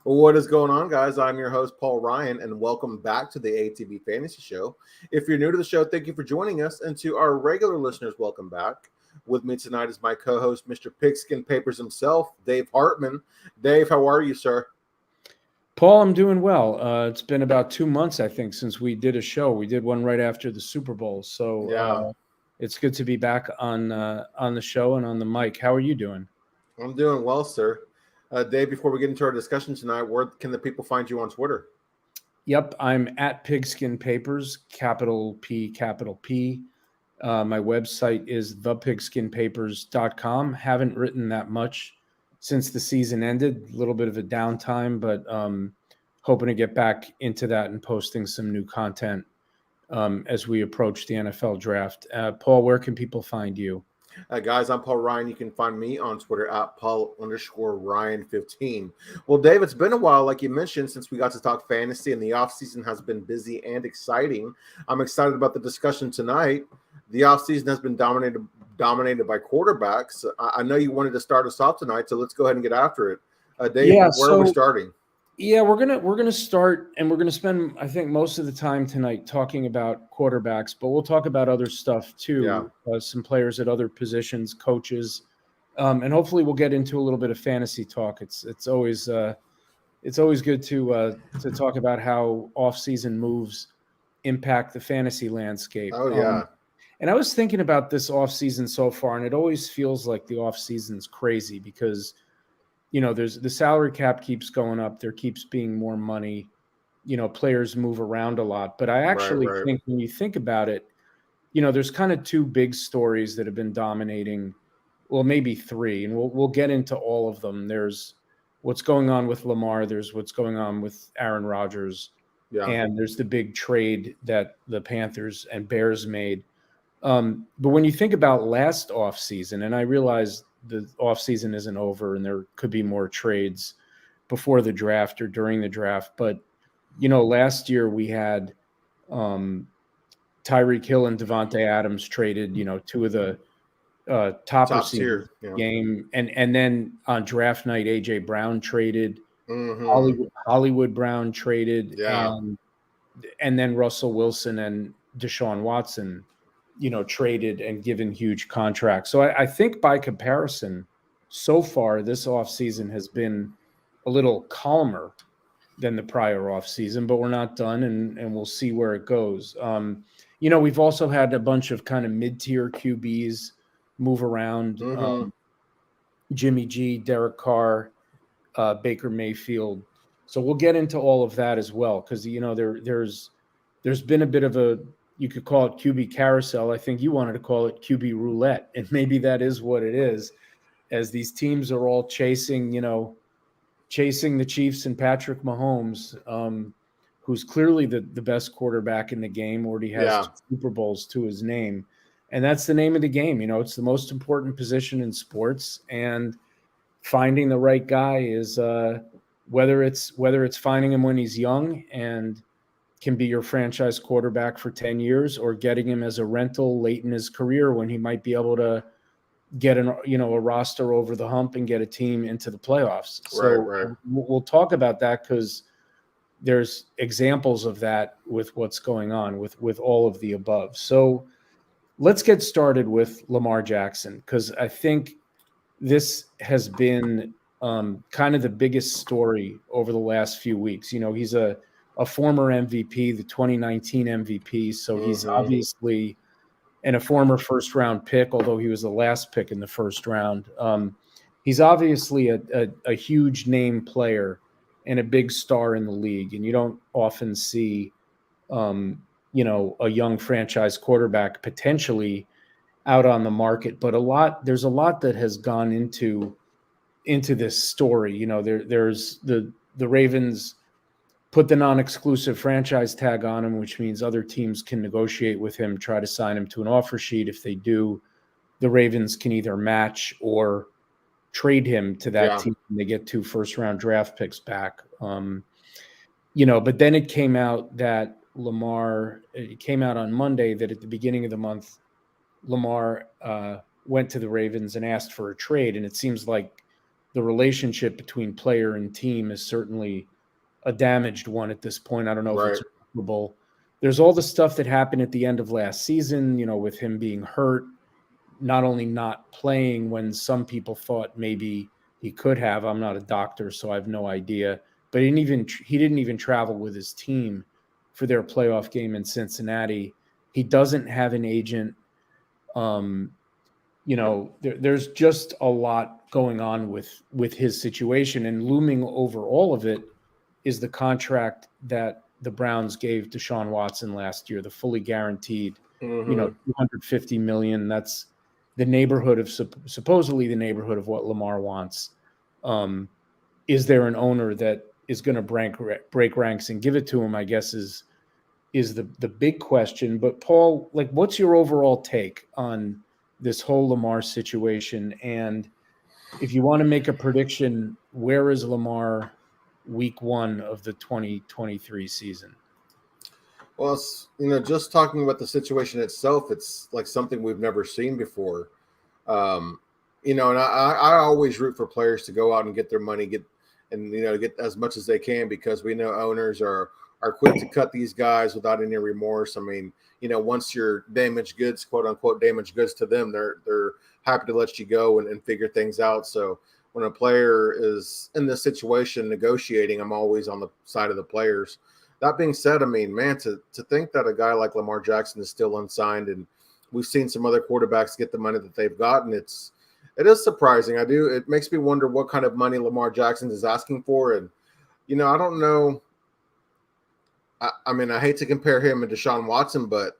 What is going on, guys? I'm your host, Paul Ryan, and welcome back to the ATB Fantasy Show. If you're new to the show, thank you for joining us. And to our regular listeners, welcome back. With me tonight is my co-host, Mr. Pigskin Papers himself, Dave Hartman. Dave, how are you, sir? Paul, I'm doing well. It's been about 2 months, I think, since we did a show. We did one right after the Super Bowl. So it's good to be back on the show and on the mic. How are you doing? I'm doing well, sir. Dave, before we get into our discussion tonight, where can the people find you on Twitter? Yep, I'm at Pigskin Papers, capital P, capital P. My website is thepigskinpapers.com. Haven't written that much since the season ended. A little bit of a downtime, but hoping to get back into that and posting some new content as we approach the NFL draft. Paul, where can people find you? Guys, I'm Paul Ryan. You can find me on Twitter at Paul_Ryan15. Well, Dave, it's been a while, like you mentioned, since we got to talk fantasy, and the offseason has been busy and exciting. I'm excited about the discussion tonight. The offseason has been dominated by quarterbacks. I know you wanted to start us off tonight, so let's go ahead and get after it. Dave, where are we starting? Yeah, we're gonna start, and we're gonna spend, I think, most of the time tonight talking about quarterbacks, but we'll talk about other stuff too. Yeah. Some players at other positions, coaches, and hopefully we'll get into a little bit of fantasy talk. It's always good to talk about how off-season moves impact the fantasy landscape. Oh yeah. And I was thinking about this off-season so far, and it always feels like the off-season's crazy because there's the salary cap keeps going up. There keeps being more money. Players move around a lot. But I actually think when you think about it, there's kind of two big stories that have been dominating. Well, maybe three, and we'll get into all of them. There's what's going on with Lamar. There's what's going on with Aaron Rodgers. Yeah. And there's the big trade that the Panthers and Bears made. But when you think about last offseason, and I realize the offseason isn't over and there could be more trades before the draft or during the draft. But, last year we had Tyreek Hill and Devontae Adams traded, two of the top receivers game. And then on draft night, A.J. Brown traded, Hollywood Brown traded, and then Russell Wilson and Deshaun Watson traded and given huge contracts. So I think by comparison, so far this offseason has been a little calmer than the prior offseason, but we're not done and we'll see where it goes. We've also had a bunch of kind of mid-tier QBs move around. Jimmy G, Derek Carr, Baker Mayfield. So we'll get into all of that as well because, there's been a bit of a, you could call it QB carousel. I think you wanted to call it QB roulette, and maybe that is what it is, as these teams are all chasing the Chiefs and Patrick Mahomes, who's clearly the best quarterback in the game, already has 2 Super Bowls to his name. And that's the name of the game. It's the most important position in sports, and finding the right guy is whether it's finding him when he's young and can be your franchise quarterback for 10 years or getting him as a rental late in his career when he might be able to get a roster over the hump and get a team into the playoffs. So we'll talk about that because there's examples of that with what's going on with all of the above. So let's get started with Lamar Jackson, because I think this has been kind of the biggest story over the last few weeks. He's a former MVP, the 2019 MVP. So he's obviously, and a former first-round pick, although he was the last pick in the first round. He's obviously a huge name player and a big star in the league. And you don't often see, a young franchise quarterback potentially out on the market. But there's a lot that has gone into this story. There's the Ravens put the non-exclusive franchise tag on him, which means other teams can negotiate with him, try to sign him to an offer sheet. If they do, the Ravens can either match or trade him to that team, and they get 2 first-round draft picks back. But then it came out that it came out on Monday that at the beginning of the month, Lamar went to the Ravens and asked for a trade. And it seems like the relationship between player and team is certainly a damaged one at this point. I don't know if it's reparable. There's all the stuff that happened at the end of last season, with him being hurt, not only not playing when some people thought maybe he could have. I'm not a doctor, so I have no idea. But he didn't even travel with his team for their playoff game in Cincinnati. He doesn't have an agent. There's just a lot going on with his situation, and looming over all of it is the contract that the Browns gave Deshaun Watson last year, the fully guaranteed, $250 million. That's the neighborhood of supposedly the neighborhood of what Lamar wants. Is there an owner that is going to break ranks and give it to him? I guess is the big question. But Paul, what's your overall take on this whole Lamar situation? And if you want to make a prediction, where is Lamar week 1 of the 2023 season? Well, just talking about the situation itself, it's like something we've never seen before. And I always root for players to go out and get their money, get as much as they can, because we know owners are quick to cut these guys without any remorse. I mean, once you're damaged goods, quote unquote, damaged goods to them, they're happy to let you go and figure things out. So when a player is in this situation negotiating, I'm always on the side of the players. That being said, I mean, man, to think that a guy like Lamar Jackson is still unsigned, and we've seen some other quarterbacks get the money that they've gotten, it is surprising. It makes me wonder what kind of money Lamar Jackson is asking for. And, I don't know. I mean, I hate to compare him and Deshaun Watson, but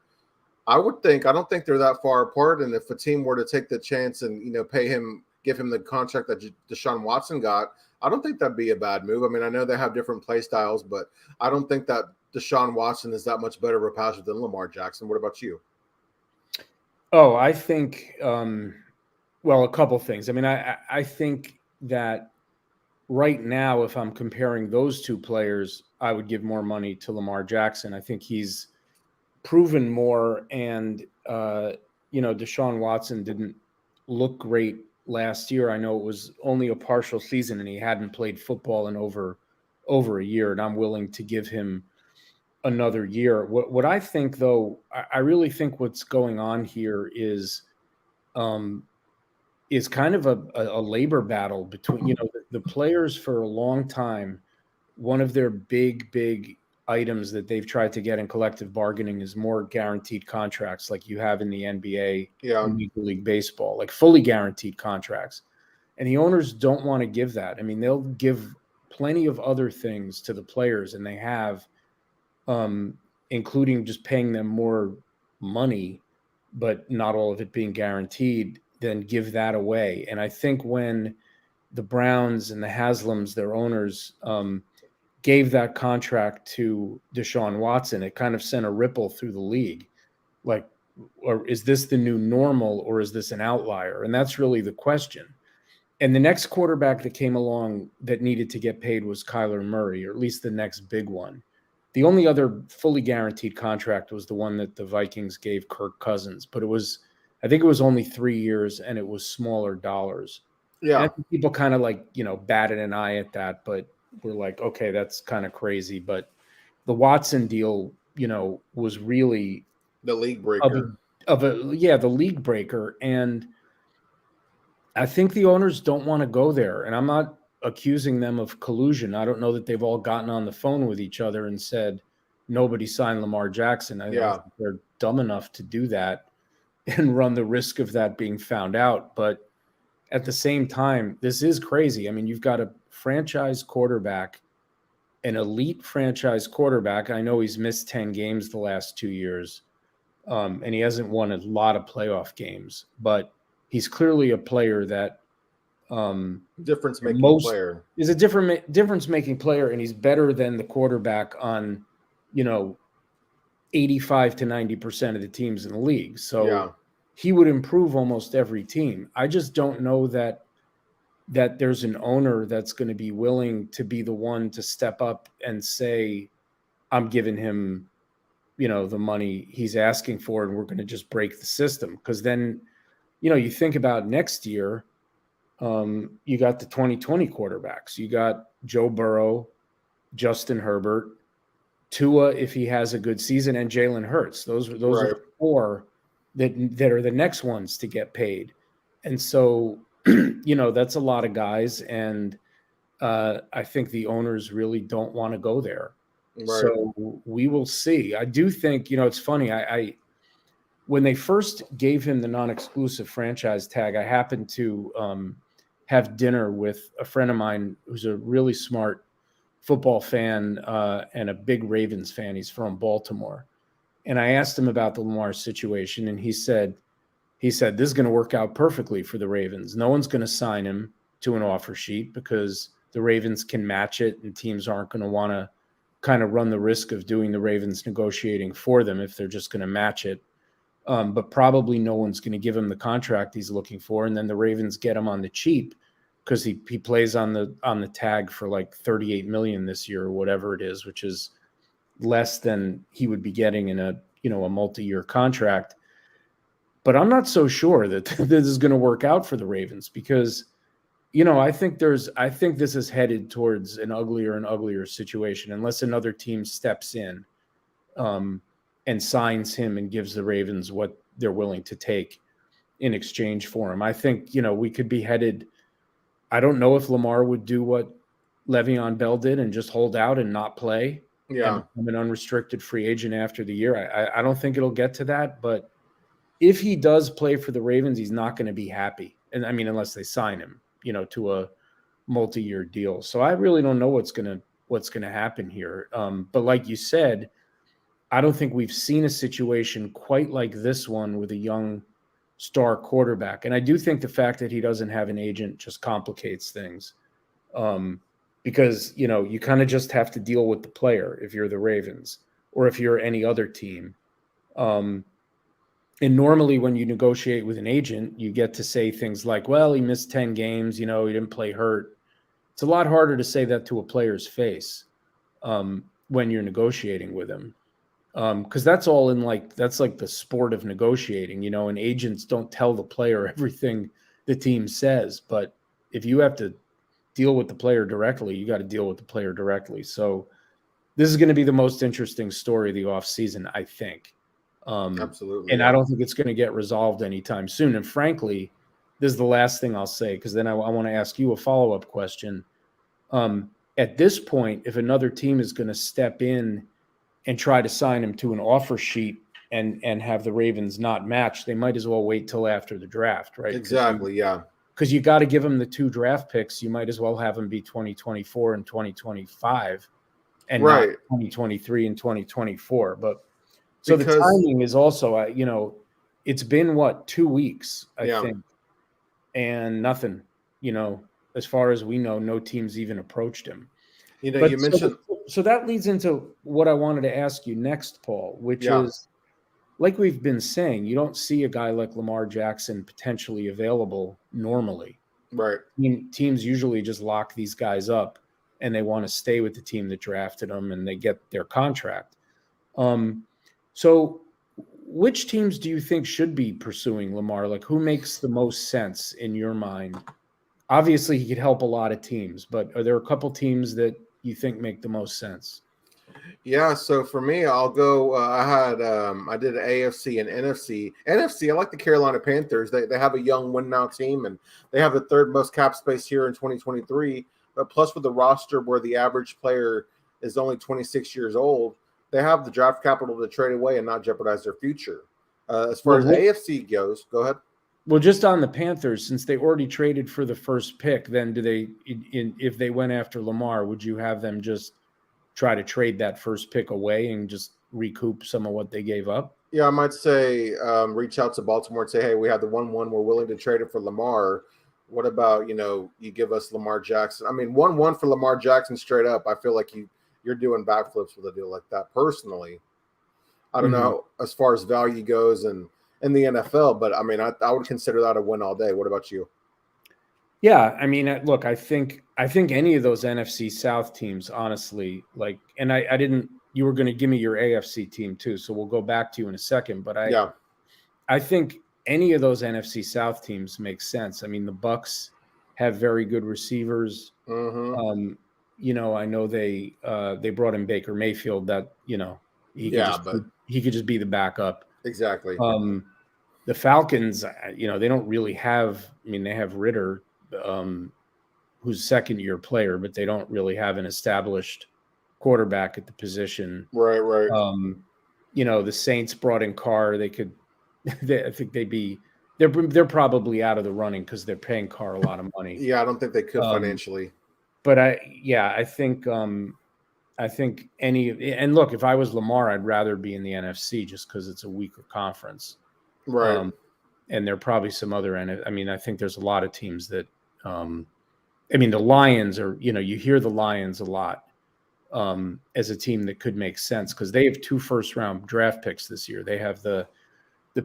I don't think they're that far apart. And if a team were to take the chance and, pay him, give him the contract that Deshaun Watson got, I don't think that'd be a bad move. I mean, I know they have different play styles, but I don't think that Deshaun Watson is that much better of a passer than Lamar Jackson. What about you? Oh, I think, a couple things. I mean, I think that right now, if I'm comparing those two players, I would give more money to Lamar Jackson. I think he's proven more, and Deshaun Watson didn't look great last year. I know it was only a partial season, and he hadn't played football in over a year, and I'm willing to give him another year. What I think, though, I really think what's going on here is kind of a labor battle between, the players for a long time. One of their big items that they've tried to get in collective bargaining is more guaranteed contracts, like you have in the NBA, and Major League Baseball, like fully guaranteed contracts. And the owners don't want to give that. I mean, they'll give plenty of other things to the players, and they have, including just paying them more money, but not all of it being guaranteed, then give that away. And I think when the Browns and the Haslams, their owners, gave that contract to Deshaun Watson, it kind of sent a ripple through the league. Like, or is this the new normal, or is this an outlier? And that's really the question. And the next quarterback that came along that needed to get paid was Kyler Murray, or at least the next big one. The only other fully guaranteed contract was the one that the Vikings gave Kirk Cousins, but I think it was only 3 years, and it was smaller dollars. Yeah. And people kind of batted an eye at that, but we're like, okay, that's kind of crazy. But the Watson deal, was really the league breaker the league breaker. And I think the owners don't want to go there. And I'm not accusing them of collusion. I don't know that they've all gotten on the phone with each other and said, nobody signed Lamar Jackson. I don't think they're dumb enough to do that and run the risk of that being found out. But at the same time, this is crazy. I mean, you've got a franchise quarterback, an elite franchise quarterback. I know he's missed 10 games the last 2 years, and he hasn't won a lot of playoff games, but he's clearly a player that difference-making player. Is a difference-making player, and he's better than the quarterback on, 85 to 90% of the teams in the league. So he would improve almost every team. I just don't know that there's an owner that's going to be willing to be the one to step up and say, I'm giving him, the money he's asking for, and we're going to just break the system. Because then, you think about next year, you got the 2020 quarterbacks. You got Joe Burrow, Justin Herbert, Tua if he has a good season, and Jalen Hurts. Those right. are four that are the next ones to get paid. And so, that's a lot of guys. And I think the owners really don't want to go there. Right. So we will see. I do think, it's funny. I when they first gave him the non-exclusive franchise tag, I happened to have dinner with a friend of mine who's a really smart football fan and a big Ravens fan. He's from Baltimore. And I asked him about the Lamar situation, and he said, this is going to work out perfectly for the Ravens. No one's going to sign him to an offer sheet because the Ravens can match it, and teams aren't going to want to kind of run the risk of doing the Ravens negotiating for them if they're just going to match it. But probably no one's going to give him the contract he's looking for, and then the Ravens get him on the cheap because he plays on the tag for like $38 million this year or whatever it is, which is less than he would be getting in a multi-year contract. But I'm not so sure that this is going to work out for the Ravens because, I think this is headed towards an uglier and uglier situation unless another team steps in and signs him and gives the Ravens what they're willing to take in exchange for him. I think, we could be headed. I don't know if Lamar would do what Le'Veon Bell did and just hold out and not play. Yeah. And become an unrestricted free agent after the year. I don't think it'll get to that, but if he does play for the Ravens, he's not going to be happy. And I mean, unless they sign him, to a multi-year deal. So I really don't know what's going to happen here. But like you said, I don't think we've seen a situation quite like this one with a young star quarterback. And I do think the fact that he doesn't have an agent just complicates things. Because, you kind of just have to deal with the player if you're the Ravens or if you're any other team. And normally when you negotiate with an agent, you get to say things like, well, he missed 10 games, he didn't play hurt. It's a lot harder to say that to a player's face when you're negotiating with him. Because that's like the sport of negotiating, and agents don't tell the player everything the team says. But if you have to deal with the player directly, you got to deal with the player directly. So this is going to be the most interesting story of the offseason, I think. Absolutely. And I don't think it's going to get resolved anytime soon. And frankly, this is the last thing I'll say, because then I want to ask you a follow-up question. At this point, if another team is going to step in and try to sign him to an offer sheet and have the Ravens not match, they might as well wait till after the draft, right? Exactly, yeah. Because you got to give them the 2 draft picks. You might as well have them be 2024 and 2025 and not 2023 and 2024. But so the timing is also, it's been 2 weeks, I think, and nothing, as far as we know, no team's even approached him. You mentioned. So that leads into what I wanted to ask you next, Paul, which is, like we've been saying, you don't see a guy like Lamar Jackson potentially available normally. Right. Teams usually just lock these guys up and they want to stay with the team that drafted them and they get their contract. So which teams do you think should be pursuing Lamar? Like, who makes the most sense in your mind? Obviously, he could help a lot of teams, but are there a couple teams that you think make the most sense? Yeah, so for me, I'll go. I did an AFC and NFC. NFC, I like the Carolina Panthers. They have a young win-now team, and they have the 3rd most cap space here in 2023. But plus, with the roster where the average player is only 26 years old, they have the draft capital to trade away and not jeopardize their future. As far as AFC goes, go ahead. Well, just on the Panthers, since they already traded for the first pick, then do they? If they went after Lamar, would you have them just try to trade that first pick away and just recoup some of what they gave up? Yeah, I might say reach out to Baltimore and say, hey, we have the 1-1. We're willing to trade it for Lamar. What about, you give us Lamar Jackson? I mean, 1-1 for Lamar Jackson straight up. I feel like you're doing backflips with a deal like that personally. I don't know as far as value goes and in the NFL, but I mean, I would consider that a win all day. What about you? Yeah, I mean, look, I think any of those NFC South teams, honestly, like, and I didn't. You were going to give me your AFC team too, so we'll go back to you in a second. But I think any of those NFC South teams make sense. I mean, the Bucks have very good receivers. Mm-hmm. I know they brought in Baker Mayfield that, he could just be the backup. Exactly. The Falcons, they don't really have, they have Ritter, who's a second-year player, but they don't really have an established quarterback at the position. Right. The Saints brought in Carr. I think they're probably out of the running because they're paying Carr a lot of money. Yeah, I don't think they could financially. But I think and look, if I was Lamar, I'd rather be in the NFC just because it's a weaker conference. Right. And there are probably some other, I think there's a lot of teams that, the Lions are, you hear the Lions a lot as a team that could make sense because they have 2 first-round draft picks this year. They have the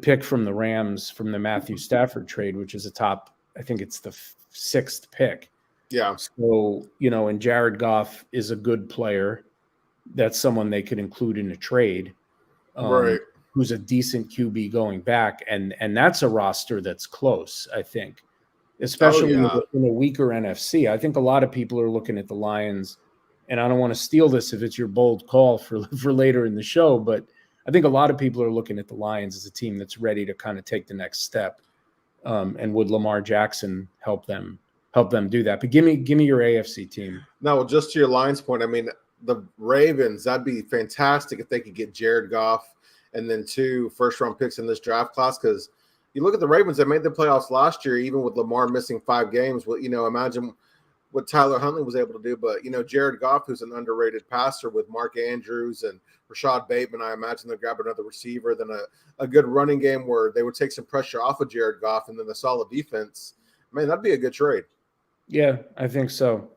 pick from the Rams from the Matthew Stafford trade, which is I think it's the 6th pick. Yeah. So, and Jared Goff is a good player. That's someone they could include in a trade. Right. Who's a decent QB going back. And that's a roster that's close, I think, especially in a weaker NFC. I think a lot of people are looking at the Lions, and I don't want to steal this if it's your bold call for later in the show, but I think a lot of people are looking at the Lions as a team that's ready to kind of take the next step. And would Lamar Jackson help them do that? But give me your AFC team. No, just to your Lions point, the Ravens, that'd be fantastic if they could get Jared Goff and then 2 first-round picks in this draft class. Because you look at the Ravens, they made the playoffs last year, even with Lamar missing 5 games. Well, imagine what Tyler Huntley was able to do. But, Jared Goff, who's an underrated passer with Mark Andrews and Rashad Bateman, I imagine they'll grab another receiver, then a good running game where they would take some pressure off of Jared Goff and then a solid defense. Man, that'd be a good trade. Yeah, I think so.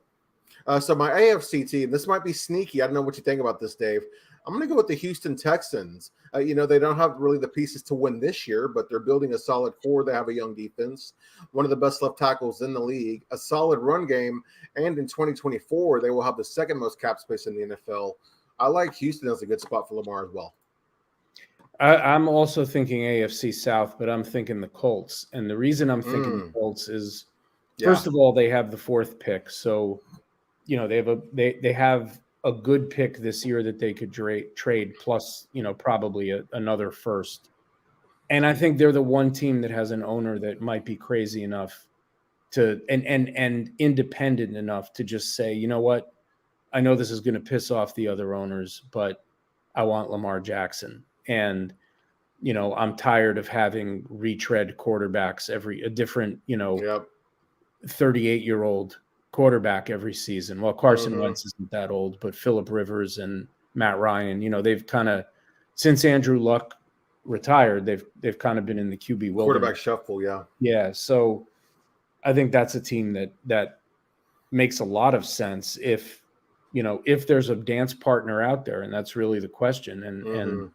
So my AFC team, this might be sneaky. I don't know what you think about this, Dave. I'm going to go with the Houston Texans. They don't have really the pieces to win this year, but they're building a solid core. They have a young defense, one of the best left tackles in the league, a solid run game, and in 2024, they will have the 2nd most cap space in the NFL. I like Houston as a good spot for Lamar as well. I'm also thinking AFC South, but I'm thinking the Colts. And the reason I'm thinking the Colts is, first of all, they have the 4th pick. So, they have a good pick this year that they could trade plus, probably another first. And I think they're the one team that has an owner that might be crazy enough to and independent enough to just say, you know what, I know this is going to piss off the other owners, but I want Lamar Jackson. And, I'm tired of having retread quarterbacks a different, 38-year-old quarterback every season. Well, Carson Wentz isn't that old, but Phillip Rivers and Matt Ryan, they've kind of, since Andrew Luck retired, they've kind of been in the QB wilderness. Quarterback shuffle, yeah. Yeah, so I think that's a team that makes a lot of sense if there's a dance partner out there, and that's really the question. And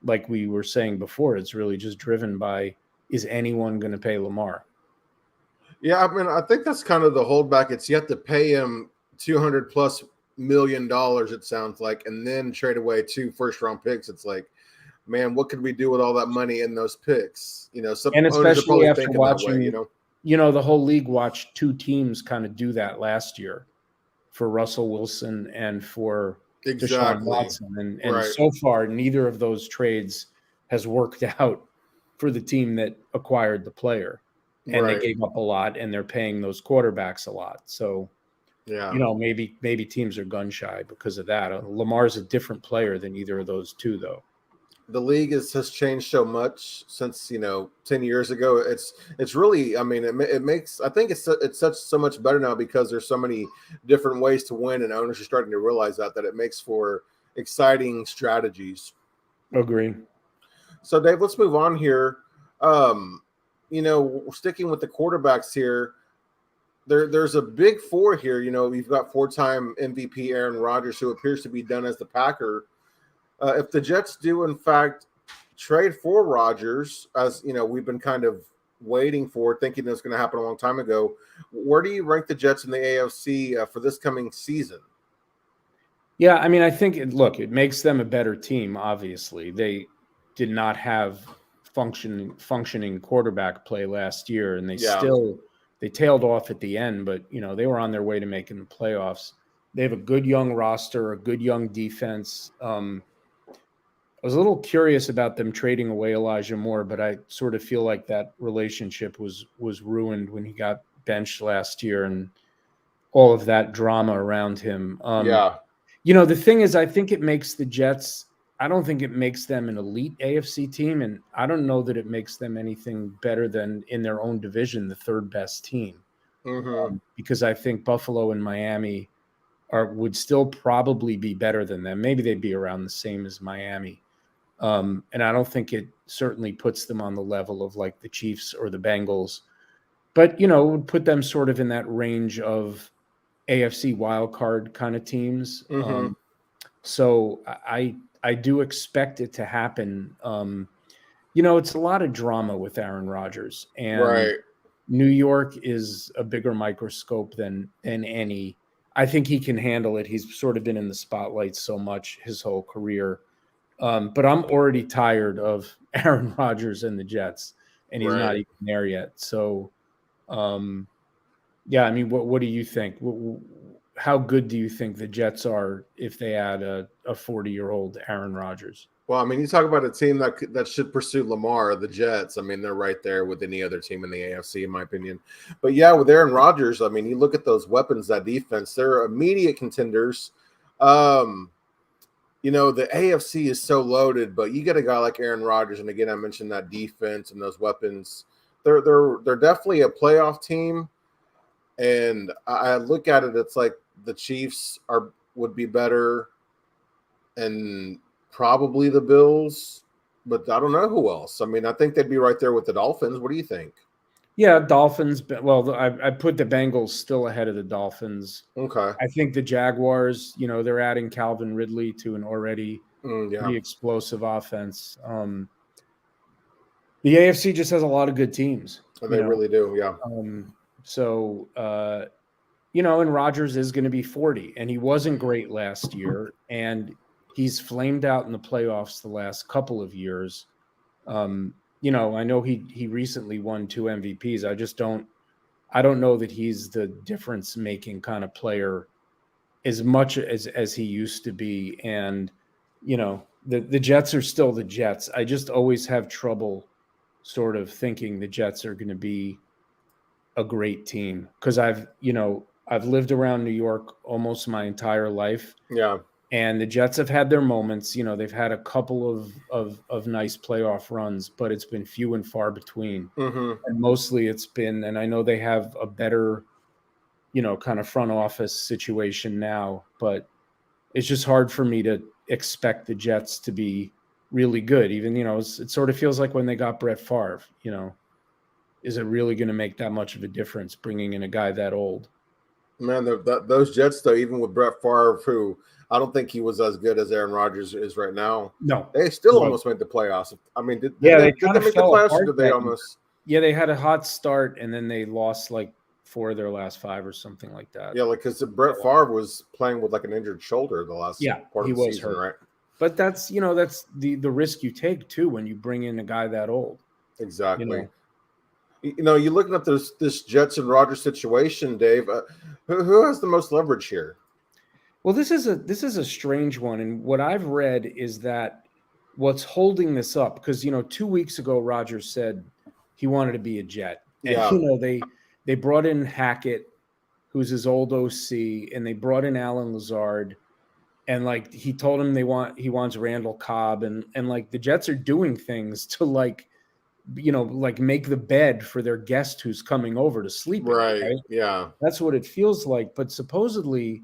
like we were saying before, it's really just driven by, is anyone going to pay Lamar? Yeah, I think that's kind of the holdback. It's you have to pay him $200+ million, it sounds like, and then trade away 2 first-round picks. It's like, man, what could we do with all that money in those picks? Some and especially after watching, that way, the whole league watched 2 teams kind of do that last year for Russell Wilson and for Deshaun Watson. And so far, neither of those trades has worked out for the team that acquired the player. And they gave up a lot, and they're paying those quarterbacks a lot. So, maybe teams are gun shy because of that. Lamar's a different player than either of those 2, though. The league has changed so much since 10 years ago. It's really, it makes, I think it's such so much better now because there's so many different ways to win, and owners are starting to realize that it makes for exciting strategies. Agree. So, Dave, let's move on here. Sticking with the quarterbacks here, there's a big 4 here. You've got 4-time MVP Aaron Rodgers, who appears to be done as the Packer. If the Jets do, in fact, trade for Rodgers, as we've been kind of waiting for, thinking it was going to happen a long time ago, where do you rank the Jets in the AFC for this coming season? Yeah, I think it makes them a better team. Obviously, they did not have functioning quarterback play last year, and they They tailed off at the end, but, they were on their way to making the playoffs. They have a good young roster, a good young defense. I was a little curious about them trading away Elijah Moore, but I sort of feel like that relationship was ruined when he got benched last year and all of that drama around him. The thing is, I think it makes the Jets, I don't think it makes them an elite AFC team, and I don't know that it makes them anything better than in their own division, the third best team. Because I think Buffalo and Miami would still probably be better than them. Maybe they'd be around the same as Miami. And I don't think it certainly puts them on the level of like the Chiefs or the Bengals, but, it would put them sort of in that range of AFC wildcard kind of teams. So I do expect it to happen. It's a lot of drama with Aaron Rodgers, and New York is a bigger microscope than any. I think he can handle it. He's sort of been in the spotlight so much his whole career. But I'm already tired of Aaron Rodgers and the Jets, and he's not even there yet. So, I mean, what do you think? How good do you think the Jets are if they add a 40-year-old Aaron Rodgers? Well, I mean, you talk about a team that should pursue Lamar, the Jets. I mean, they're right there with any other team in the AFC, in my opinion. But yeah, with Aaron Rodgers, I mean, you look at those weapons, that defense, they're immediate contenders. The AFC is so loaded, but you get a guy like Aaron Rodgers, and again, I mentioned that defense and those weapons. They're definitely a playoff team. And I look at it, it's like the Chiefs would be better, and probably the Bills, but I don't know who else. I mean, I think they'd be right there with the Dolphins. What do you think? Yeah, Dolphins. Well, I put the Bengals still ahead of the Dolphins. Okay. I think the Jaguars, they're adding Calvin Ridley to an already pretty explosive offense. The AFC just has a lot of good teams. They really do, yeah. And Rodgers is going to be 40, and he wasn't great last year, and he's flamed out in the playoffs the last couple of years. I know he recently won 2 MVPs. I don't know that he's the difference-making kind of player as much as he used to be. And, the Jets are still the Jets. I just always have trouble sort of thinking the Jets are going to be a great team, because I've lived around New York almost my entire life. Yeah. And the Jets have had their moments. They've had a couple of nice playoff runs, but it's been few and far between. And mostly it's been, and I know they have a better, kind of front office situation now, but it's just hard for me to expect the Jets to be really good. Even, it sort of feels like when they got Brett Favre, is it really going to make that much of a difference bringing in a guy that old? Man, those Jets, though, even with Brett Favre, who I don't think he was as good as Aaron Rodgers is right now. No, they still almost made the playoffs. I mean, did they make the playoffs, or did they almost? Yeah, they had a hot start, and then they lost like 4 of their last 5 or something like that. Yeah, like because Brett Favre was playing with like an injured shoulder the last part of the season, hurt. Right? But that's that's the risk you take too when you bring in a guy that old. Exactly. You're looking at this Jets and Rodgers situation, Dave. Who has the most leverage here? Well, this is a strange one, and what I've read is that what's holding this up, because 2 weeks ago Rodgers said he wanted to be a Jet, and they brought in Hackett, who's his old OC, and they brought in Alan Lazard, and like he told him he wants Randall Cobb, and like the Jets are doing things to like make the bed for their guest who's coming over to sleep. Right? Yeah. That's what it feels like. But supposedly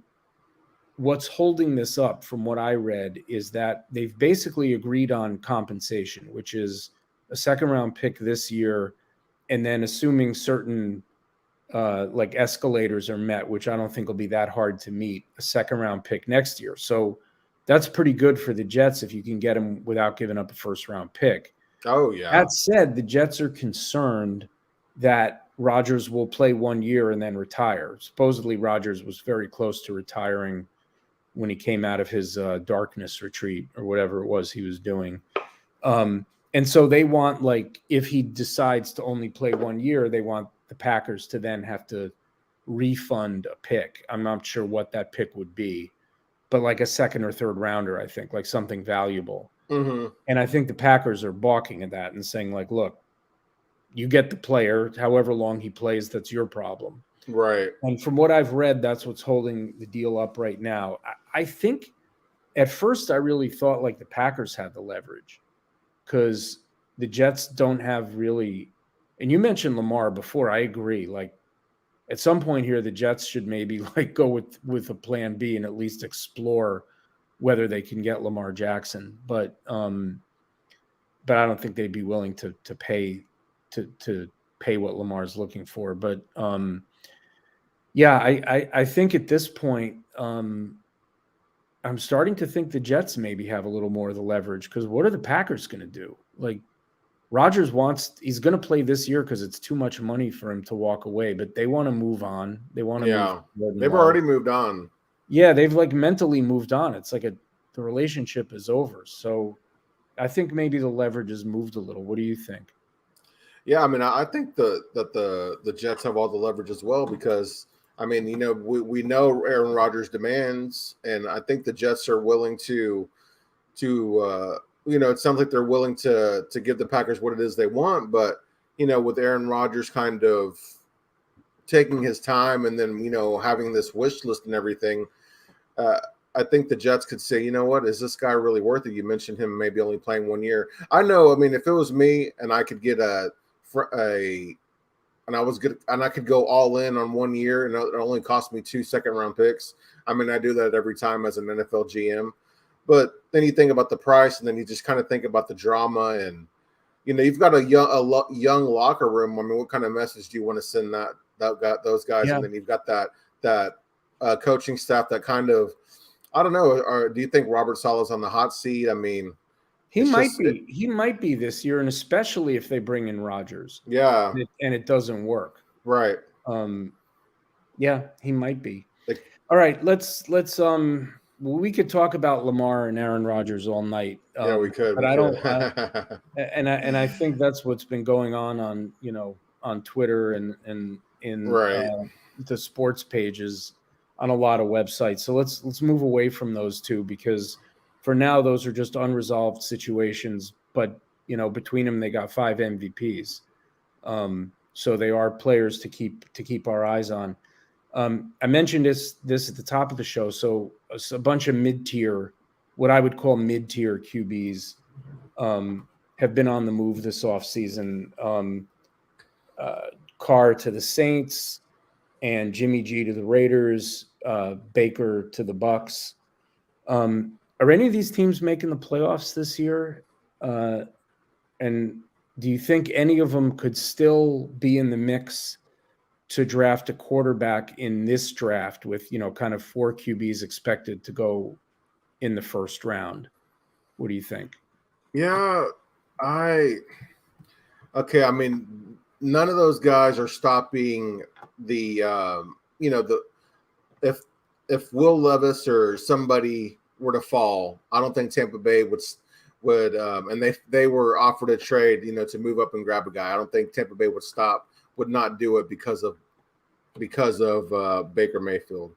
what's holding this up, from what I read, is that they've basically agreed on compensation, which is a 2nd-round pick this year, and then assuming certain like escalators are met, which I don't think will be that hard to meet, a 2nd-round pick next year. So that's pretty good for the Jets if you can get them without giving up a 1st-round pick. Oh, yeah. That said, the Jets are concerned that Rodgers will play 1 year and then retire. Supposedly, Rodgers was very close to retiring when he came out of his darkness retreat or whatever it was he was doing. And so they want, like, if he decides to only play 1 year, they want the Packers to then have to refund a pick. I'm not sure what that pick would be, but like a second or third rounder, I think, like something valuable. Mm-hmm. And I think the Packers are balking at that and saying, like, look, you get the player, however long he plays, that's your problem. Right. And from what I've read, that's what's holding the deal up right now. I think at first I really thought like the Packers had the leverage because the Jets don't have really, and you mentioned Lamar before. I agree. Like at some point here, the Jets should maybe like go with a plan B and at least explore whether they can get Lamar Jackson. But I don't think they'd be willing to pay what Lamar's looking for. But yeah, I think at this point, I'm starting to think the Jets maybe have a little more of the leverage because what are the Packers going to do? Like Rodgers he's going to play this year because it's too much money for him to walk away, but they want to move on. They want to move. They've already moved on. Yeah, they've like mentally moved on. It's like the relationship is over. So I think maybe the leverage has moved a little. What do you think? Yeah, I mean, I think that the Jets have all the leverage as well because, I mean, you know, we know Aaron Rodgers demands, and I think the Jets are willing to you know, it sounds like they're willing to give the Packers what it is they want, but, you know, with Aaron Rodgers kind of taking his time and then, you know, having this wish list and everything, I think the Jets could say, you know what, is this guy really worth it? You mentioned him maybe only playing 1 year. I know, I mean, if it was me and I could get and I could go all in on 1 year and it only cost me 2 second-round picks. I mean, I do that every time as an NFL GM. But then you think about the price, and then you just kind of think about the drama, and you know you've got a young locker room. I mean, what kind of message do you want to send those guys? Yeah. And then you've got that coaching staff that kind of, I don't know. Or do you think Robert Saleh's on the hot seat? I mean, he might be. He might be this year, and especially if they bring in Rodgers. Yeah, and it doesn't work. Right. Yeah, he might be. All right, let's we could talk about Lamar and Aaron Rodgers all night. Yeah, we could. But I don't. And I think that's what's been going on you know on Twitter and in the sports pages on a lot of websites. So let's move away from those two because for now those are just unresolved situations. But you know between them they got 5 MVPs. So they are players to keep our eyes on. I mentioned this at the top of the show. So a bunch of mid-tier, what I would call mid-tier QBs, have been on the move this offseason. Carr to the Saints, and Jimmy G to the Raiders, Baker to the Bucks. Are any of these teams making the playoffs this year? And do you think any of them could still be in the mix to draft a quarterback in this draft with, you know, kind of 4 QBs expected to go in the first round? What do you think? Yeah, I mean, none of those guys are stopping the, you know, if Will Levis or somebody were to fall, I don't think Tampa Bay would and they were offered a trade, you know, to move up and grab a guy. I don't think Tampa Bay would not do it because of Baker Mayfield.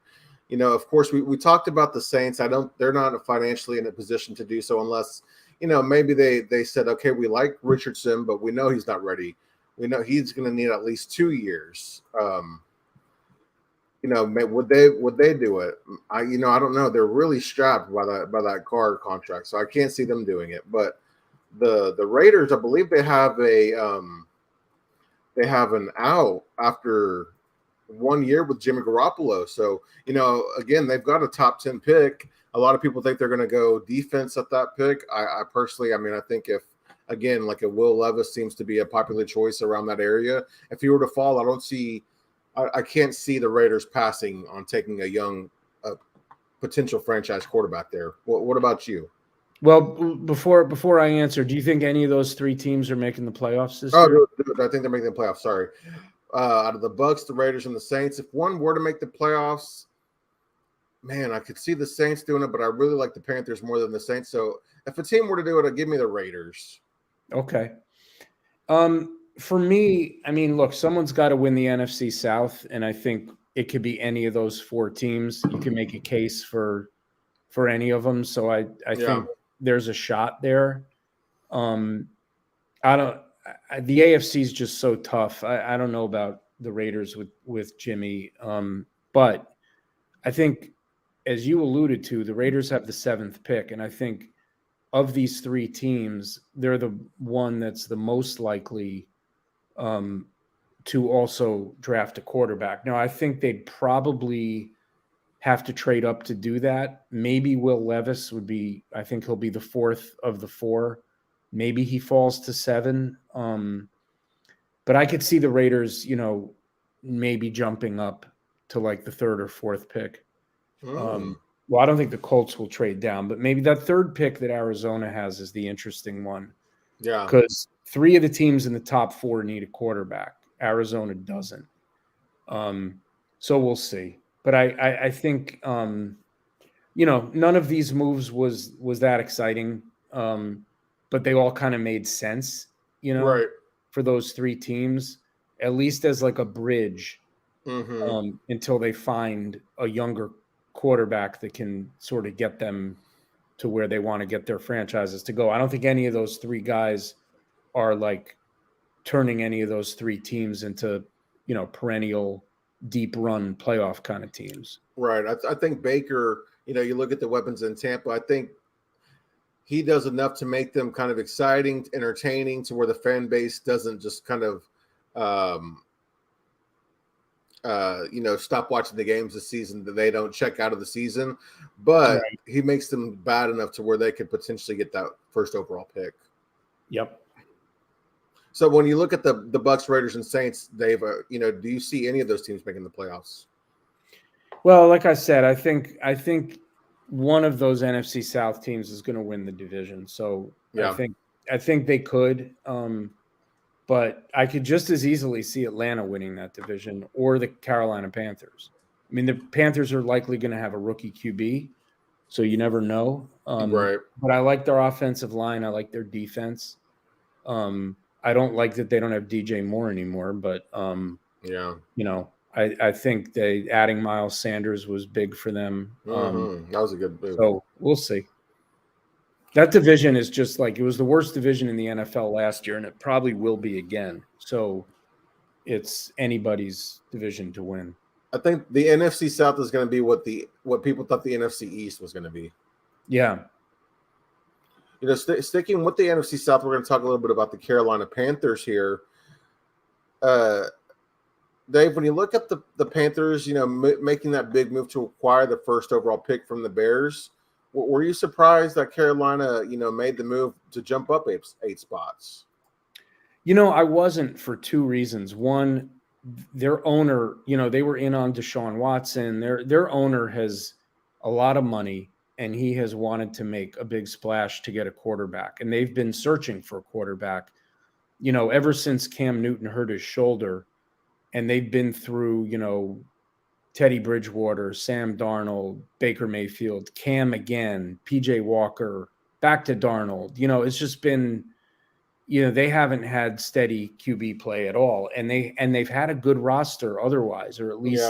You know, of course, we talked about the Saints. They're not financially in a position to do so unless, you know, maybe they said, okay, we like Richardson, but we know he's not ready. We know he's going to need at least 2 years. You know, would they do it? I don't know. They're really strapped by that Carr contract, so I can't see them doing it. But the Raiders, I believe they have an out after 1 year with Jimmy Garoppolo. So, you know, again, they've got a top 10 pick. A lot of people think they're going to go defense at that pick. I personally, I mean, I think if Will Levis seems to be a popular choice around that area. If he were to fall, I can't see the Raiders passing on taking a young potential franchise quarterback there. What about you? Well, before I answer, do you think any of those 3 teams are making the playoffs this year? I think they're making the playoffs. Sorry. Out of the Bucks, the Raiders, and the Saints, if one were to make the playoffs, man, I could see the Saints doing it, but I really like the Panthers more than the Saints. So if a team were to do it, I'd give me the Raiders. Okay. For me, I mean, look, someone's got to win the NFC South, and I think it could be any of those 4 teams. You can make a case for any of them. So I think there's a shot there. I don't. The AFC is just so tough. I don't know about the Raiders with Jimmy, but I think, as you alluded to, the Raiders have the 7th pick, and I think of these 3 teams, they're the one that's the most likely to also draft a quarterback. Now, I think they'd probably have to trade up to do that. Maybe Will Levis would be. I think he'll be the 4th of the 4. Maybe he falls to 7. But I could see the Raiders, maybe jumping up to like the 3rd or 4th pick. Well, I don't think the Colts will trade down, but maybe that 3rd pick that Arizona has is the interesting one. Yeah. Because 3 of the teams in the top 4 need a quarterback. Arizona doesn't. So we'll see. But I think, none of these moves was that exciting. But they all kind of made sense, right, for those 3 teams, at least as like a bridge until they find a younger quarterback that can sort of get them to where they want to get their franchises to go. I don't think any of those 3 guys are like turning any of those 3 teams into, perennial deep run playoff kind of teams. Right. I think Baker, you look at the weapons in Tampa, I think he does enough to make them kind of exciting, entertaining, to where the fan base doesn't just kind of, stop watching the games this season, that they don't check out of the season. But he makes them bad enough to where they could potentially get that 1st overall pick. Yep. So when you look at the Bucs, Raiders, and Saints, Dave, do you see any of those teams making the playoffs? Well, like I said, I think one of those NFC South teams is going to win the division. So I think they could, but I could just as easily see Atlanta winning that division, or the Carolina Panthers. I mean, the Panthers are likely going to have a rookie QB, so you never know. Right. But I like their offensive line. I like their defense. I don't like that they don't have DJ Moore anymore, but I think adding Miles Sanders was big for them. That was a good move. So we'll see. That division is just like, it was the worst division in the NFL last year, and it probably will be again. So it's anybody's division to win. I think the NFC South is going to be what people thought the NFC East was going to be. Yeah. Sticking with the NFC South, we're going to talk a little bit about the Carolina Panthers here. Dave, when you look at the Panthers, making that big move to acquire the 1st overall pick from the Bears, were you surprised that Carolina, made the move to jump up 8 spots? I wasn't, for 2 reasons. One, their owner, they were in on Deshaun Watson. Their owner has a lot of money, and he has wanted to make a big splash to get a quarterback. And they've been searching for a quarterback, ever since Cam Newton hurt his shoulder. And they've been through, Teddy Bridgewater, Sam Darnold, Baker Mayfield, Cam again, PJ Walker, back to Darnold. It's just been, they haven't had steady QB play at all. And they've had a good roster otherwise, or at least,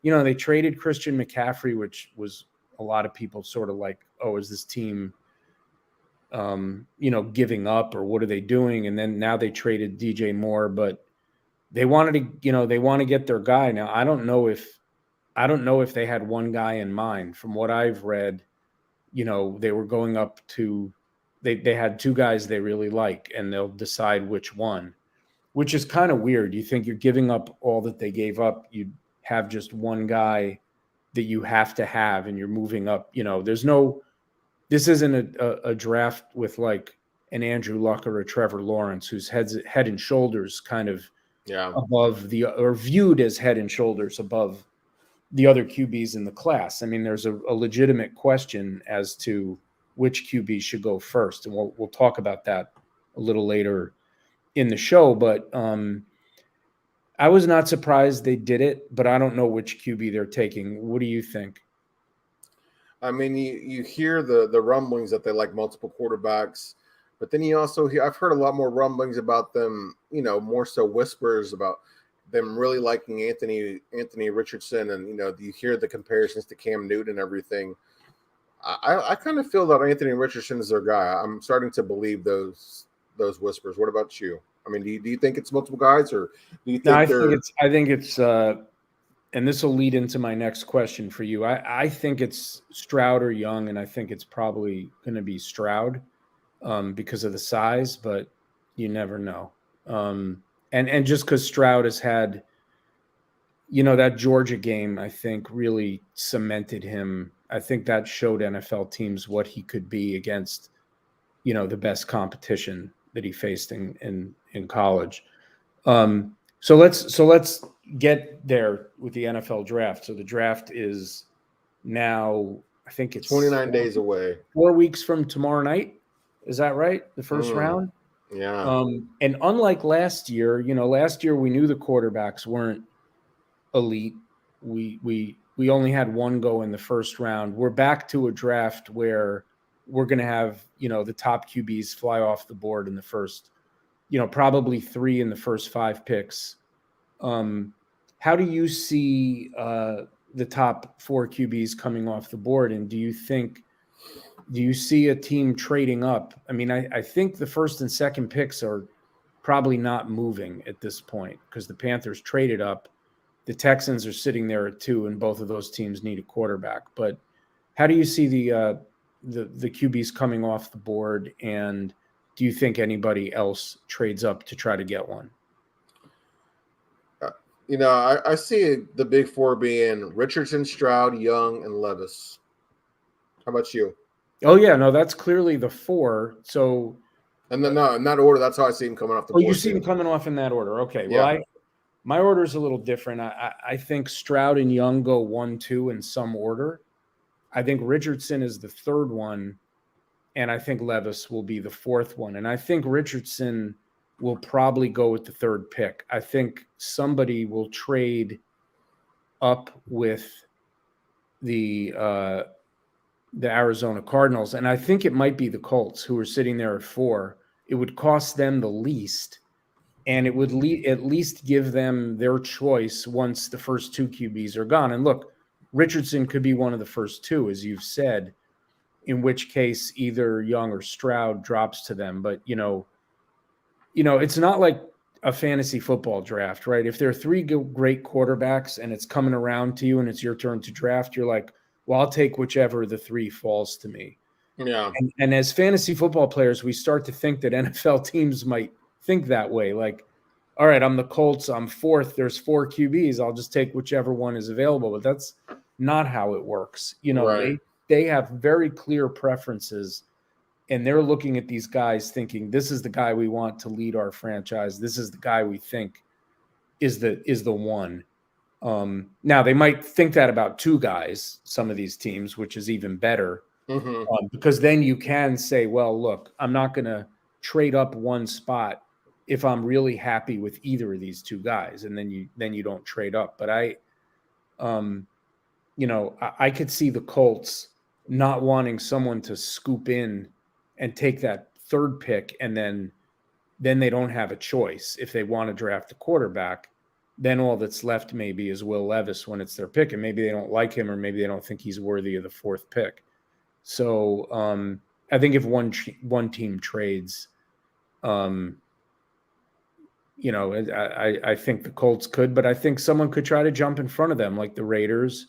they traded Christian McCaffrey, which was a lot of people sort of like, oh, is this team, giving up, or what are they doing? And then now they traded DJ Moore, but they wanted to, they want to get their guy. Now, I don't know if they had one guy in mind. From what I've read, they were going up to, they had 2 guys they really like, and they'll decide which one, which is kind of weird. You think you're giving up all that they gave up. You have just one guy that you have to have, and you're moving up. This isn't a draft with like an Andrew Luck or a Trevor Lawrence, whose head and shoulders kind of above or viewed as head and shoulders above the other QBs in the class. I mean, there's a legitimate question as to which QB should go first, and we'll talk about that a little later in the show. But I was not surprised they did it, but I don't know which QB they're taking. What do you think? I mean, you hear the rumblings that they like multiple quarterbacks, but then you also hear, I've heard a lot more rumblings about them, more so whispers about them really liking Anthony Richardson, and you hear the comparisons to Cam Newton and everything. I kind of feel that Anthony Richardson is their guy. I'm starting to believe those whispers. What about you? I mean, do you think it's multiple guys, or do you think I think it's and this will lead into my next question for you. I think it's Stroud or Young, and I think it's probably going to be Stroud because of the size, but you never know. And just because Stroud has had, that Georgia game, I think really cemented him. I think that showed NFL teams what he could be against, the best competition that he faced in college. So let's get there with the NFL draft. So the draft is now, I think it's 29 days away. 4 weeks from tomorrow night. Is that right? The first round? Yeah. And unlike last year, last year we knew the quarterbacks weren't elite. We only had one go in the first round. We're back to a draft where we're going to have, the top QBs fly off the board in the first, probably 3 in the first 5 picks. How do you see the top 4 QBs coming off the board? And do you see a team trading up? I mean, I think the first and second picks are probably not moving at this point because the Panthers traded up. The Texans are sitting there at 2, and both of those teams need a quarterback. But how do you see the QBs coming off the board, and do you think anybody else trades up to try to get one? I see the big 4 being Richardson, Stroud, Young, and Levis. How about you? Oh, yeah. No, that's clearly the 4. So, and then in that order, that's how I see him coming off the board. Oh, you see him coming off in that order. Okay. Well, my order is a little different. I think Stroud and Young go 1, 2 in some order. I think Richardson is the 3rd one, and I think Levis will be the 4th one. And I think Richardson will probably go with the 3rd pick. I think somebody will trade up with the Arizona Cardinals, and I think it might be the Colts who are sitting there at 4. It would cost them the least, and it would at least give them their choice once the first 2 QBs are gone. And look, Richardson could be one of the first 2, as you've said, in which case either Young or Stroud drops to them. But, it's not like a fantasy football draft, right? If there are 3 great quarterbacks and it's coming around to you and it's your turn to draft, you're like, well, I'll take whichever the 3 falls to me. Yeah. And as fantasy football players, we start to think that NFL teams might think that way. Like, all right, I'm the Colts, I'm 4th, there's 4 QBs, I'll just take whichever one is available. But that's not how it works. Right. They have very clear preferences, and they're looking at these guys thinking, this is the guy we want to lead our franchise. This is the guy we think is the one. Now, they might think that about 2 guys, some of these teams, which is even better, because then you can say, well, look, I'm not going to trade up 1 spot if I'm really happy with either of these 2 guys, and then you don't trade up. But I could see the Colts not wanting someone to scoop in and take that 3rd pick, and then they don't have a choice. If they want to draft a quarterback, then all that's left maybe is Will Levis when it's their pick, and maybe they don't like him, or maybe they don't think he's worthy of the 4th pick. So I think if one team trades, I think the Colts could, but I think someone could try to jump in front of them, like the Raiders.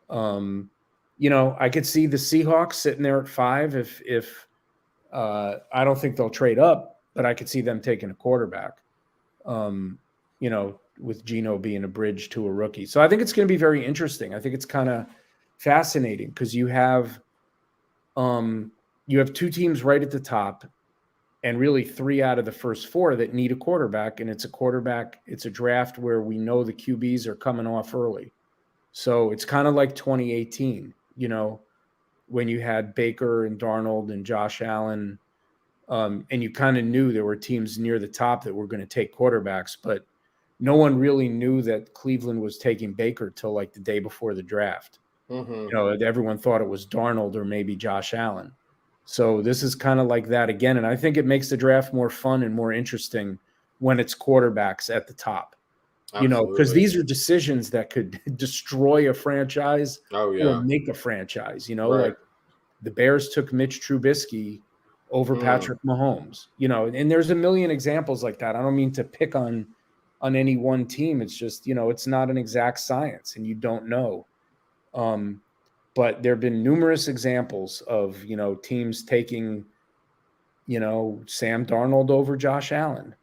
I could see the Seahawks sitting there at 5 if I don't think they'll trade up, but I could see them taking a quarterback, with Geno being a bridge to a rookie. So I think it's going to be very interesting. I think it's kind of fascinating because you have 2 teams right at the top, and really 3 out of the first 4 that need a quarterback. And it's a draft where we know the QBs are coming off early. So it's kind of like 2018, when you had Baker and Darnold and Josh Allen, and you kind of knew there were teams near the top that were going to take quarterbacks, but no one really knew that Cleveland was taking Baker till like the day before the draft. Everyone thought it was Darnold or maybe Josh Allen. So this is kind of like that again. And I think it makes the draft more fun and more interesting when it's quarterbacks at the top. Absolutely. Because these are decisions that could destroy a franchise or make a franchise. Right. Like the Bears took Mitch Trubisky over Patrick Mahomes. And there's a million examples like that. I don't mean to pick on any one team. It's just it's not an exact science, and you don't know. But there have been numerous examples of teams taking Sam Darnold over Josh Allen.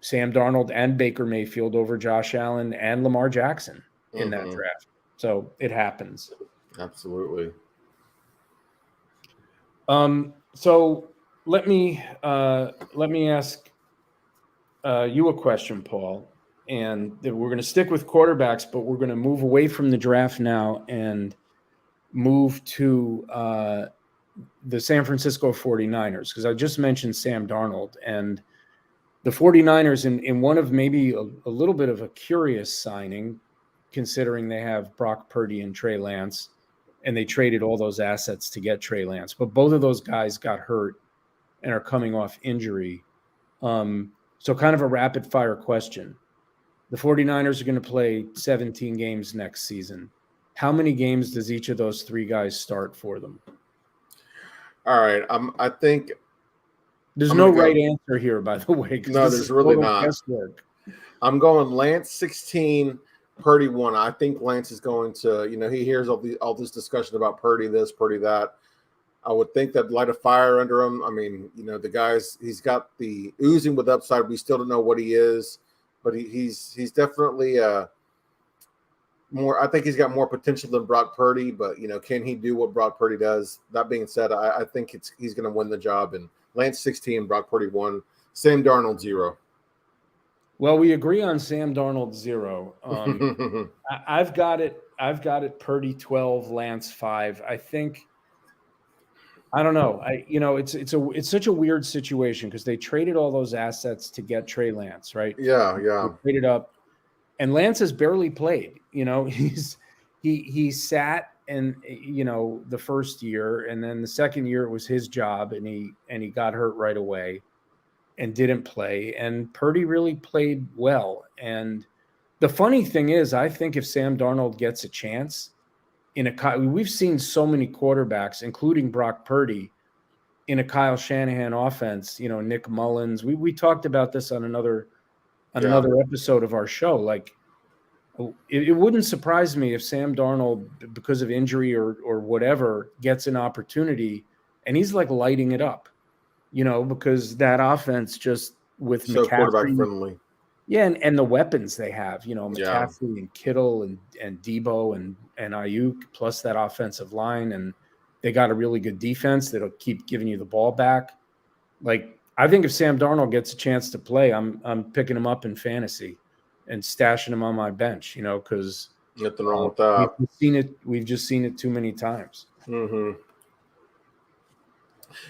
Sam Darnold and Baker Mayfield over Josh Allen and Lamar Jackson in that draft. So it happens. Absolutely. So let me ask you a question, Paul. And we're going to stick with quarterbacks, but we're going to move away from the draft now and move to the San Francisco 49ers, because I just mentioned Sam Darnold, and the 49ers in one of maybe a little bit of a curious signing, considering they have Brock Purdy and Trey Lance, and they traded all those assets to get Trey Lance. But both of those guys got hurt and are coming off injury. So kind of a rapid fire question. The 49ers are going to play 17 games next season. How many games does each of those three guys start for them? All right. I think there's no right answer here, by the way. No, there's really not. Guesswork. I'm going Lance 16, Purdy 1. I think Lance is going to, he hears all this discussion about Purdy this, Purdy that. I would think that light a fire under him. I mean, the guy's, he's got the oozing with upside. We still don't know what he is, but he's definitely more. I think he's got more potential than Brock Purdy, but can he do what Brock Purdy does? That being said, I think he's going to win the job. And Lance 16, Brock Purdy 1, Sam Darnold 0. Well, we agree on Sam Darnold 0. I've got it. Purdy 12, Lance 5. I don't know. It's such a weird situation because they traded all those assets to get Trey Lance, right? Yeah. They traded up, and Lance has barely played. He sat and the first year, and then the second year it was his job, and he got hurt right away and didn't play. And Purdy really played well. And the funny thing is, I think if Sam Darnold gets a chance we've seen so many quarterbacks, including Brock Purdy, in a Kyle Shanahan offense. Nick Mullins. We talked about this on another episode of our show. Like, it wouldn't surprise me if Sam Darnold, because of injury or whatever, gets an opportunity and he's like lighting it up, because that offense just with so McCaffrey, quarterback friendly. Yeah, and the weapons they have, McCaffrey and Kittle and Debo and Ayuk, plus that offensive line, and they got a really good defense that'll keep giving you the ball back. Like, I think if Sam Darnold gets a chance to play, I'm picking him up in fantasy and stashing him on my bench, because nothing wrong with that. We've just seen it too many times. Mm-hmm.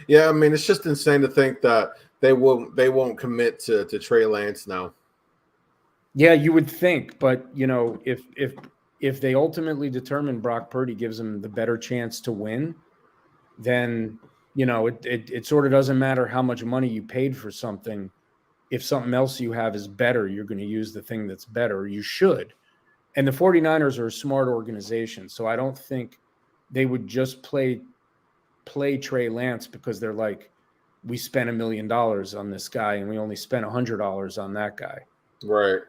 Yeah, I mean, it's just insane to think that they won't commit to Trey Lance now. Yeah, you would think, but if they ultimately determine Brock Purdy gives them the better chance to win, then it sort of doesn't matter how much money you paid for something. If something else you have is better, you're going to use the thing that's better. You should. And the 49ers are a smart organization, so I don't think they would just play Trey Lance because they're like, we spent $1 million on this guy and we only spent $100 on that guy. Right.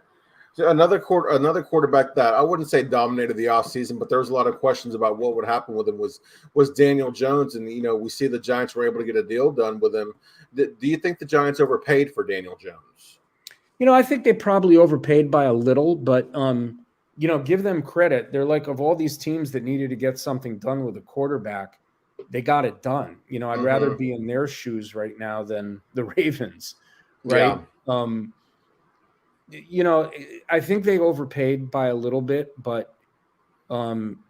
So another quarterback that I wouldn't say dominated the offseason, but there was a lot of questions about what would happen with him was Daniel Jones. And, we see the Giants were able to get a deal done with him. Do you think the Giants overpaid for Daniel Jones? I think they probably overpaid by a little, but, give them credit. They're like, of all these teams that needed to get something done with a quarterback, they got it done. I'd rather be in their shoes right now than the Ravens, right? Yeah. I think they overpaid by a little bit, but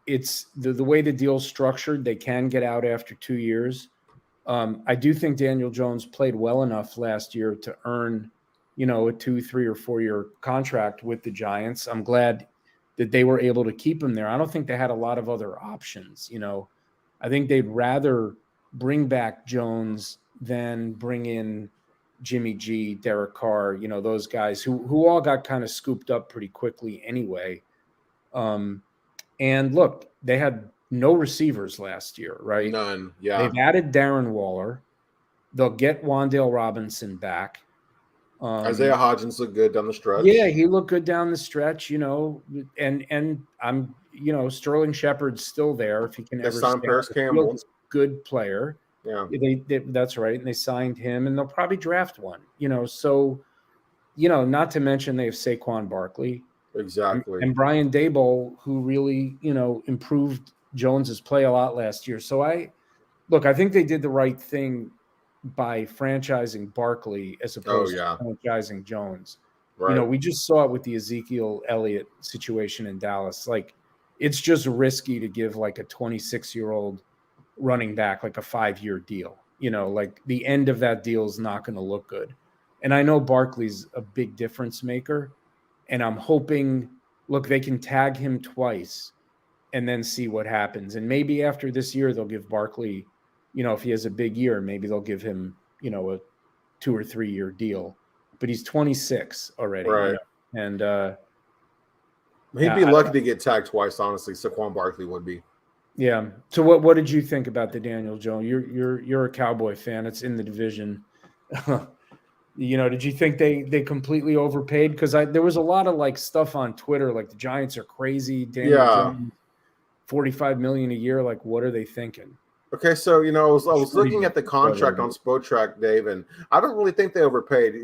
it's the way the deal's structured. They can get out after 2 years. I do think Daniel Jones played well enough last year to earn, a 2, 3, or 4 year contract with the Giants. I'm glad that they were able to keep him there. I don't think they had a lot of other options. I think they'd rather bring back Jones than bring in, Jimmy G, Derek Carr, those guys who all got kind of scooped up pretty quickly anyway. And look, they had no receivers last year, right? None. Yeah. They've added Darren Waller. They'll get Wan'Dale Robinson back. Isaiah Hodgins looked good down the stretch. Yeah, he looked good down the stretch, and I'm, Sterling Shepard's still there if he can ever signed Paris Campbell. Good player. Yeah. That's right. And they signed him, and they'll probably draft one, so, not to mention they have Saquon Barkley. Exactly. And Brian Daboll, who really, improved Jones's play a lot last year. So I think they did the right thing by franchising Barkley as opposed to franchising Jones. Right. We just saw it with the Ezekiel Elliott situation in Dallas. Like, it's just risky to give like a 26-year-old running back like a 5-year deal. Like the end of that deal is not going to look good. And I know Barkley's a big difference maker. And I'm hoping, they can tag him twice and then see what happens. And maybe after this year, they'll give Barkley, if he has a big year, maybe they'll give him, a 2 or 3 year deal. But he's 26 already. Right. And he'd be lucky to get tagged twice, honestly. Saquon Barkley would be. Yeah. So what did you think about the Daniel Jones? You're a Cowboy fan. It's in the division. Did you think they completely overpaid? Because there was a lot of stuff on Twitter, like the Giants are crazy. Daniel Jones, $45 million a year. Like, what are they thinking? Okay, so I was looking at the contract on Spotrac, Dave, and I don't really think they overpaid.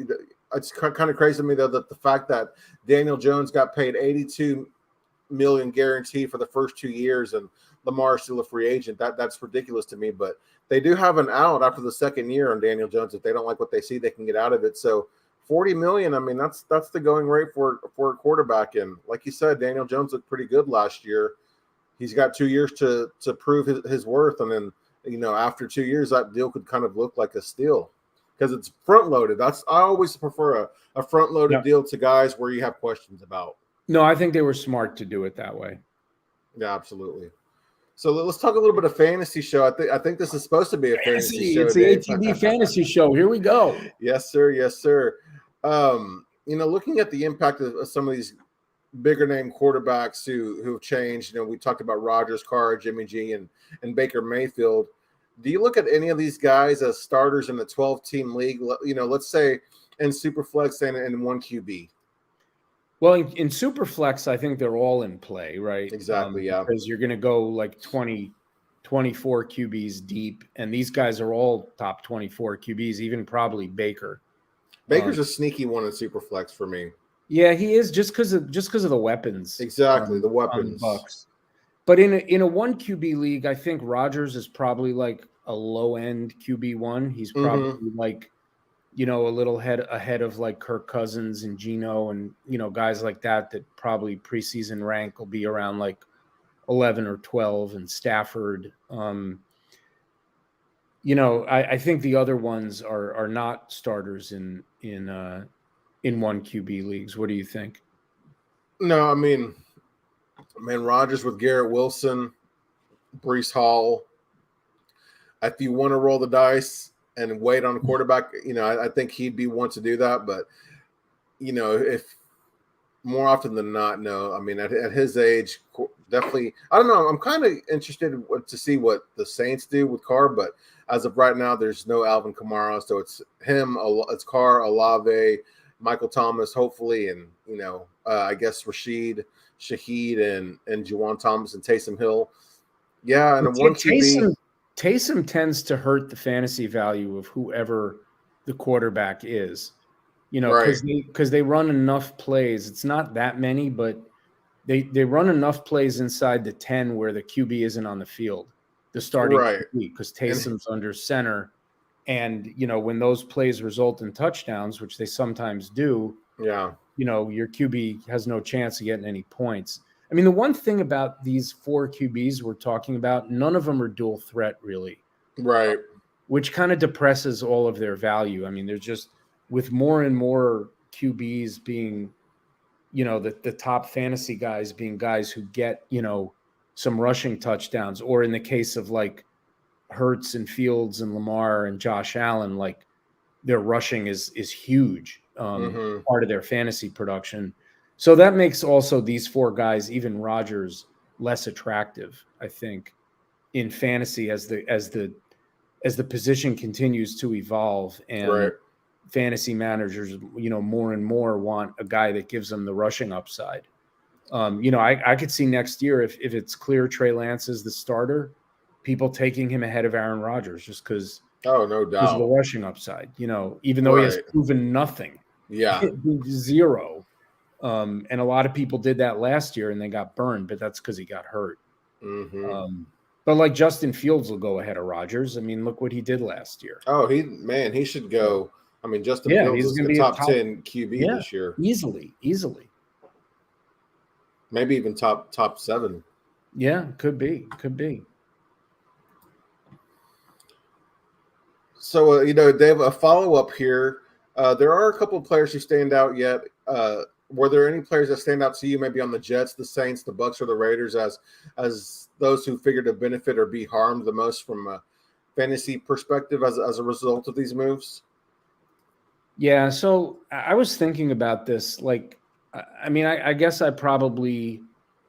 It's kind of crazy to me though that the fact that Daniel Jones got paid $82 million guaranteed for the first 2 years, and Lamar is still a free agent. That's ridiculous to me. But they do have an out after the second year on Daniel Jones. If they don't like what they see, they can get out of it. So $40 million. I mean, that's the going rate for a quarterback. And like you said, Daniel Jones looked pretty good last year. He's got 2 years to prove his worth, and then after 2 years, that deal could kind of look like a steal because it's front loaded. I always prefer a front loaded deal to guys where you have questions about. No, I think they were smart to do it that way. Yeah, absolutely. So let's talk a little bit of fantasy show. I think this is supposed to be a fantasy show. It's the ATB Fantasy Show. Here we go. Yes, sir. Yes, sir. Looking at the impact of some of these bigger name quarterbacks who have changed. We talked about Rodgers, Carr, Jimmy G, and Baker Mayfield. Do you look at any of these guys as starters in the 12-team league? Let's say in Superflex and in one QB. Well, in Superflex, I think they're all in play, right? Exactly, yeah. Because you're going to go like 20, 24 QBs deep, and these guys are all top 24 QBs, even probably Baker. Baker's a sneaky one in Superflex for me. Yeah, he is just because of the weapons. Exactly, the weapons. The Bucks. But in a one QB league, I think Rodgers is probably like a low end QB1. He's probably like, a little ahead of like Kirk Cousins and Geno and guys like that probably preseason rank will be around like 11 or 12, and Stafford. I think the other ones are not starters in one QB leagues. What do you think? No, I mean, Rodgers with Garrett Wilson, Breece Hall. If you want to roll the dice and wait on a quarterback, I think he'd be one to do that. But, if more often than not, no. I mean, at his age, definitely. I don't know. I'm kind of interested to see what the Saints do with Carr. But as of right now, there's no Alvin Kamara. So it's him, it's Carr, Olave, Michael Thomas, hopefully, and, I guess Shaheed and Juwan Thomas and Taysom Hill. Yeah, and a one QB. Taysom tends to hurt the fantasy value of whoever the quarterback is, because they run enough plays. It's not that many, but they run enough plays inside the 10 where the QB isn't on the field, the starting QB, because Taysom's under center. And, when those plays result in touchdowns, which they sometimes do, your QB has no chance of getting any points. I mean, the one thing about these 4 QBs we're talking about, none of them are dual threat, really. Right. Which kind of depresses all of their value. I mean, they're just, with more and more QBs being, the top fantasy guys being guys who get, some rushing touchdowns, or in the case of like Hurts and Fields and Lamar and Josh Allen, like, their rushing is huge, part of their fantasy production. So that makes also these 4 guys, even Rodgers, less attractive, I think, in fantasy as the position continues to evolve, and fantasy managers, more and more want a guy that gives them the rushing upside. I could see next year if it's clear Trey Lance is the starter, people taking him ahead of Aaron Rodgers just because. Oh, no doubt. Because of the rushing upside, even though he has proven nothing. Yeah. 0. And a lot of people did that last year and they got burned, but that's because he got hurt. But like Justin Fields will go ahead of Rodgers. I mean, look what he did last year. Oh, he should go. I mean, Justin Fields is going to be top 10 QB this year. Easily. Maybe even top 7. Yeah, could be. So, Dave, a follow-up here. There are a couple of players who stand out yet. Were there any players that stand out to you, maybe on the Jets, the Saints, the Bucs, or the Raiders, as those who figure to benefit or be harmed the most from a fantasy perspective as a result of these moves? Yeah, so I was thinking about this. Like, I mean, I guess I probably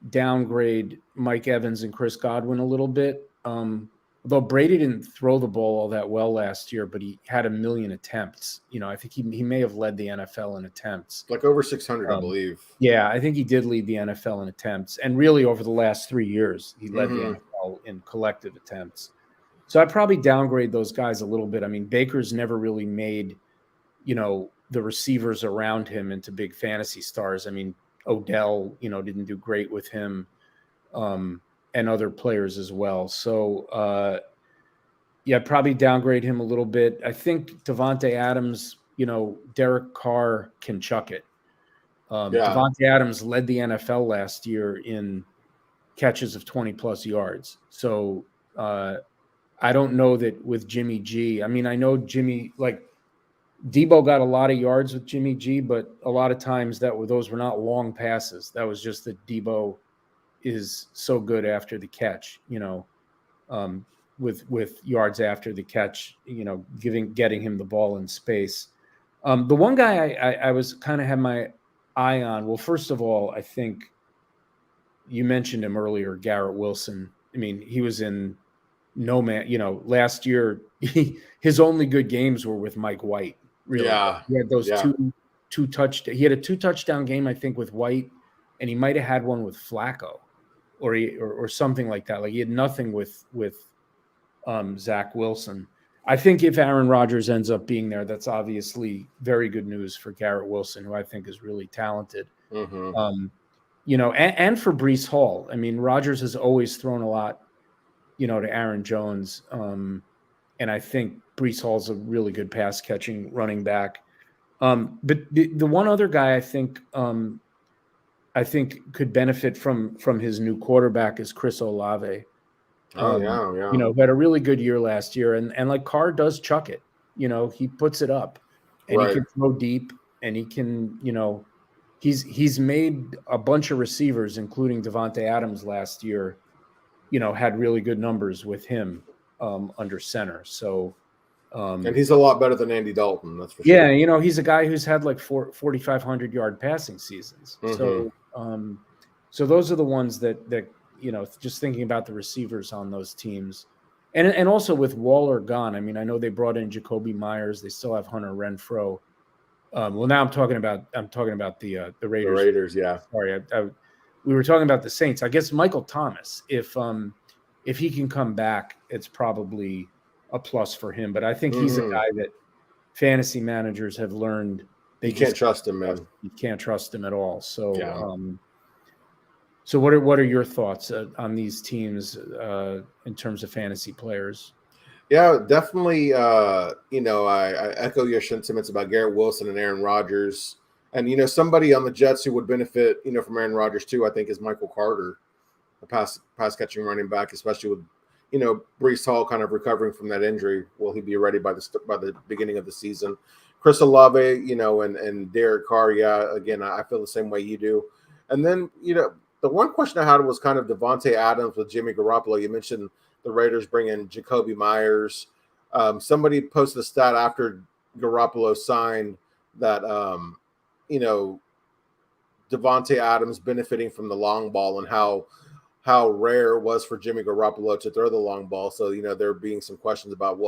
downgrade Mike Evans and Chris Godwin a little bit. Although Brady didn't throw the ball all that well last year, but he had 1 million attempts. I think he may have led the NFL in attempts. Like over 600, I believe. Yeah, I think he did lead the NFL in attempts. And really over the last 3 years, he led the NFL in collective attempts. So I probably downgrade those guys a little bit. I mean, Baker's never really made, the receivers around him into big fantasy stars. I mean, Odell, didn't do great with him. And other players as well. So, probably downgrade him a little bit. I think Davante Adams, Derek Carr can chuck it. Davante Adams led the NFL last year in catches of 20-plus yards. So I don't know that with Jimmy G. I mean, I know Debo got a lot of yards with Jimmy G, but a lot of times those were not long passes. That was just that Debo is so good after the catch, with yards after the catch, getting him the ball in space. The one guy I was kind of had my eye on. Well, first of all, I think you mentioned him earlier, Garrett Wilson. I mean, he was in no man. Last year his only good games were with Mike White. Really, he had those two touchdowns. He had a 2 touchdown game, I think, with White, and he might have had one with Flacco. Or something like that. Like he had nothing with Zach Wilson. I think if Aaron Rodgers ends up being there, that's obviously very good news for Garrett Wilson, who I think is really talented. And for Breece Hall. I mean, Rodgers has always thrown a lot, to Aaron Jones. And I think Breece Hall's a really good pass catching running back. But the one other guy I think could benefit from his new quarterback is Chris Olave. Who had a really good year last year, and like Carr does chuck it. He puts it up, and he can throw deep, and he can, he's made a bunch of receivers, including Davante Adams last year, had really good numbers with him under center. So, and he's a lot better than Andy Dalton. That's for sure. Yeah, he's a guy who's had like 4,500 yard passing seasons. So, so those are the ones that just thinking about the receivers on those teams, and also with Waller gone. I mean, I know they brought in Jacoby Myers. They still have Hunter Renfrow. Well, now I'm talking about the Raiders. The Raiders, yeah. Sorry, we were talking about the Saints. I guess Michael Thomas, if he can come back, it's probably a plus for him. But I think he's a guy that fantasy managers have learned you can't trust him, man. You can't trust him at all. So, so what are your thoughts on these teams in terms of fantasy players? Yeah, definitely. I echo your sentiments about Garrett Wilson and Aaron Rodgers. And, somebody on the Jets who would benefit, from Aaron Rodgers too, I think, is Michael Carter, a pass catching running back, especially with, Breece Hall kind of recovering from that injury. Will he be ready by the beginning of the season? Chris Olave, and Derek Carr. Yeah, again, I feel the same way you do. And then, the one question I had was kind of Davante Adams with Jimmy Garoppolo. You mentioned the Raiders bring in Jacoby Myers. Somebody posted a stat after Garoppolo signed that, Davante Adams benefiting from the long ball and how rare it was for Jimmy Garoppolo to throw the long ball. So, there being some questions about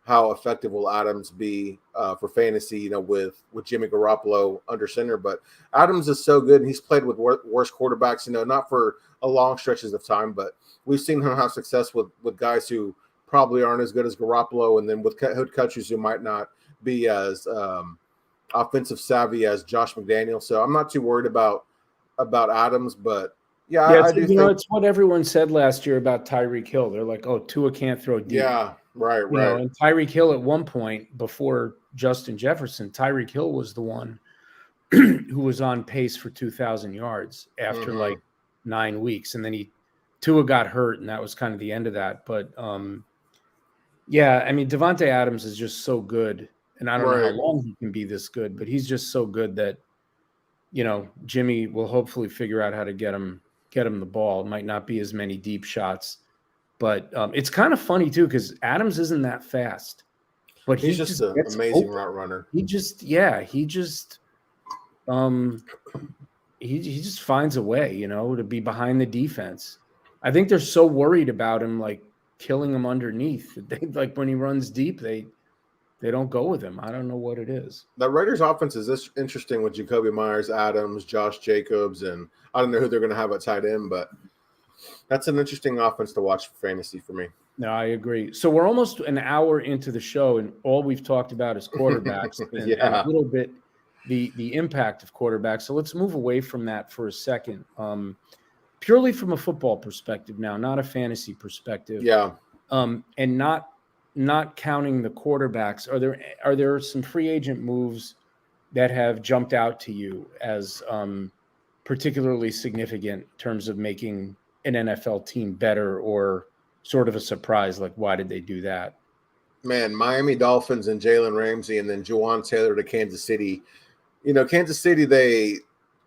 how effective will Adams be for fantasy, with Jimmy Garoppolo under center. But Adams is so good, and he's played with worse quarterbacks, not for a long stretches of time, but we've seen him have success with guys who probably aren't as good as Garoppolo, and then with head coaches who might not be as offensive savvy as Josh McDaniels. So I'm not too worried about Adams, but I do think it's what everyone said last year about Tyreek Hill. They're like, "Oh, Tua can't throw deep." Yeah, right. And Tyreek Hill at one point before Justin Jefferson, Tyreek Hill was the one who was on pace for 2,000 yards after like 9 weeks, and then Tua got hurt, and that was kind of the end of that. But Davante Adams is just so good, and I don't know how long he can be this good, but he's just so good that Jimmy will hopefully figure out how to get him the ball. It might not be as many deep shots, but it's kind of funny too because Adams isn't that fast, but he's just an amazing route runner. He just finds a way, to be behind the defense. I think they're so worried about him, like killing him underneath. Like when he runs deep, they don't go with him. I don't know what it is. The Raiders' offense is this interesting with Jacoby Myers, Adams, Josh Jacobs, and I don't know who they're going to have at tight end, but that's an interesting offense to watch for fantasy for me. No, I agree. So we're almost an hour into the show, and all we've talked about is quarterbacks and a little bit the impact of quarterbacks. So let's move away from that for a second. Purely from a football perspective now, not a fantasy perspective. Yeah. And not counting the quarterbacks, are there some free agent moves that have jumped out to you as particularly significant in terms of making an NFL team better, or sort of a surprise? Like, why did they do that? Man, Miami Dolphins and Jalen Ramsey, and then Juwan Taylor to Kansas City. Kansas City,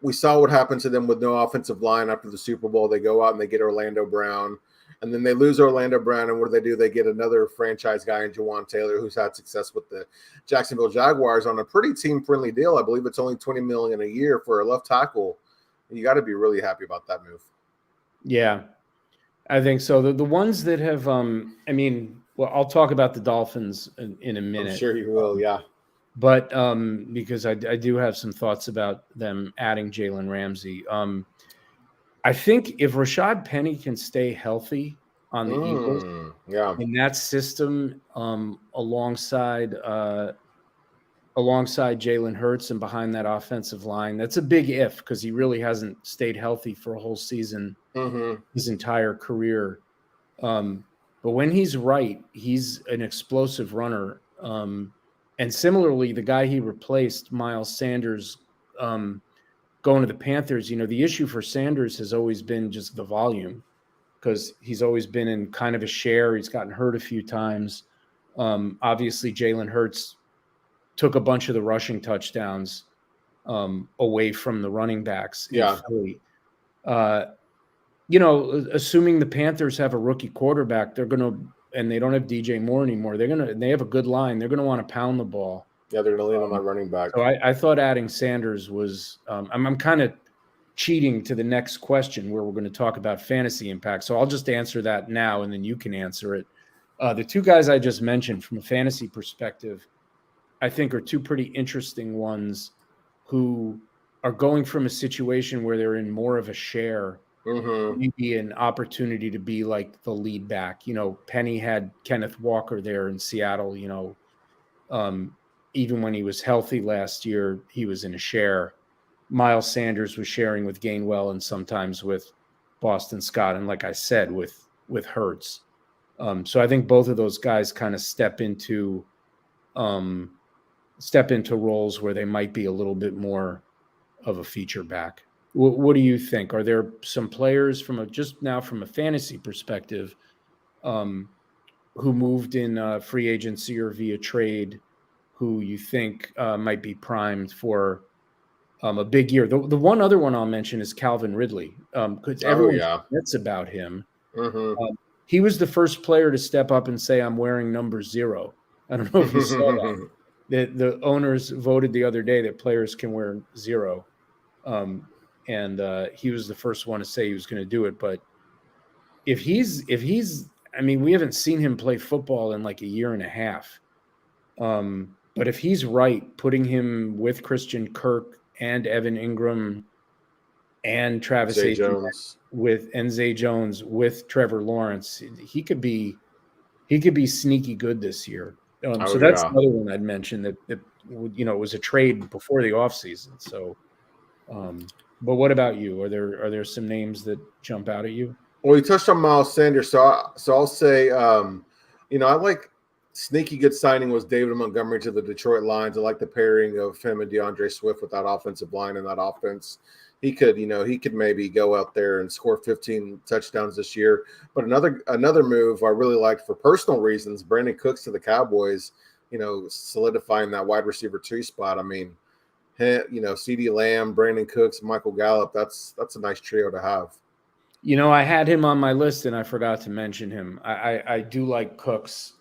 we saw what happened to them with no offensive line after the Super Bowl. They go out and they get Orlando Brown. And then they lose Orlando Brown, and what do? They get another franchise guy in Juwan Taylor, who's had success with the Jacksonville Jaguars on a pretty team-friendly deal. I believe it's only $20 million a year for a left tackle. You got to be really happy about that move. Yeah, I think so. The ones that have, I'll talk about the Dolphins in a minute. I'm sure you will, yeah. But because I do have some thoughts about them adding Jalen Ramsey. I think if Rashad Penny can stay healthy on the Eagles, in that system, alongside Jalen Hurts and behind that offensive line, that's a big if, because he really hasn't stayed healthy for a whole season, his entire career. But when he's right, he's an explosive runner. And similarly, the guy he replaced, Miles Sanders, going to the Panthers, the issue for Sanders has always been just the volume, because he's always been in kind of a share. He's gotten hurt a few times. Obviously, Jalen Hurts took a bunch of the rushing touchdowns away from the running backs. Yeah. Assuming the Panthers have a rookie quarterback, and they don't have DJ Moore anymore, they have a good line. They're going to want to pound the ball. Yeah, they're going to lean on my running back. So I thought adding Sanders was I'm kind of cheating to the next question where we're going to talk about fantasy impact. So I'll just answer that now, and then you can answer it. The two guys I just mentioned from a fantasy perspective, I think are two pretty interesting ones who are going from a situation where they're in more of a share, maybe an opportunity to be like the lead back. Penny had Kenneth Walker there in Seattle, even when he was healthy last year, he was in a share. Miles Sanders was sharing with Gainwell and sometimes with Boston Scott. And like I said, with Hurts. So I think both of those guys kind of step into roles where they might be a little bit more of a feature back. What do you think? Are there some players from a fantasy perspective who moved in free agency or via trade who you think might be primed for a big year? The one other one I'll mention is Calvin Ridley, because everyone forgets about him. He was the first player to step up and say, "I'm wearing number 0." I don't know if you saw that. the owners voted the other day that players can wear 0. And he was the first one to say he was going to do it. But if he's, I mean, we haven't seen him play football in like a year and a half. But if he's right, putting him with Christian Kirk and Evan Ingram and Travis Jones with Zay Jones with Trevor Lawrence, he could be sneaky good this year. So that's another one I'd mention that it was a trade before the offseason. So, but what about you? Are there some names that jump out at you? Well, you touched on Miles Sanders, so I'll say, I like sneaky good signing was David Montgomery to the Detroit Lions. I like the pairing of him and DeAndre Swift with that offensive line and that offense. He could maybe go out there and score 15 touchdowns this year. But another move I really liked for personal reasons, Brandon Cooks to the Cowboys, solidifying that wide receiver 2 spot. I mean, CeeDee Lamb, Brandon Cooks, Michael Gallup, that's a nice trio to have. I had him on my list and I forgot to mention him. I do like Cooks.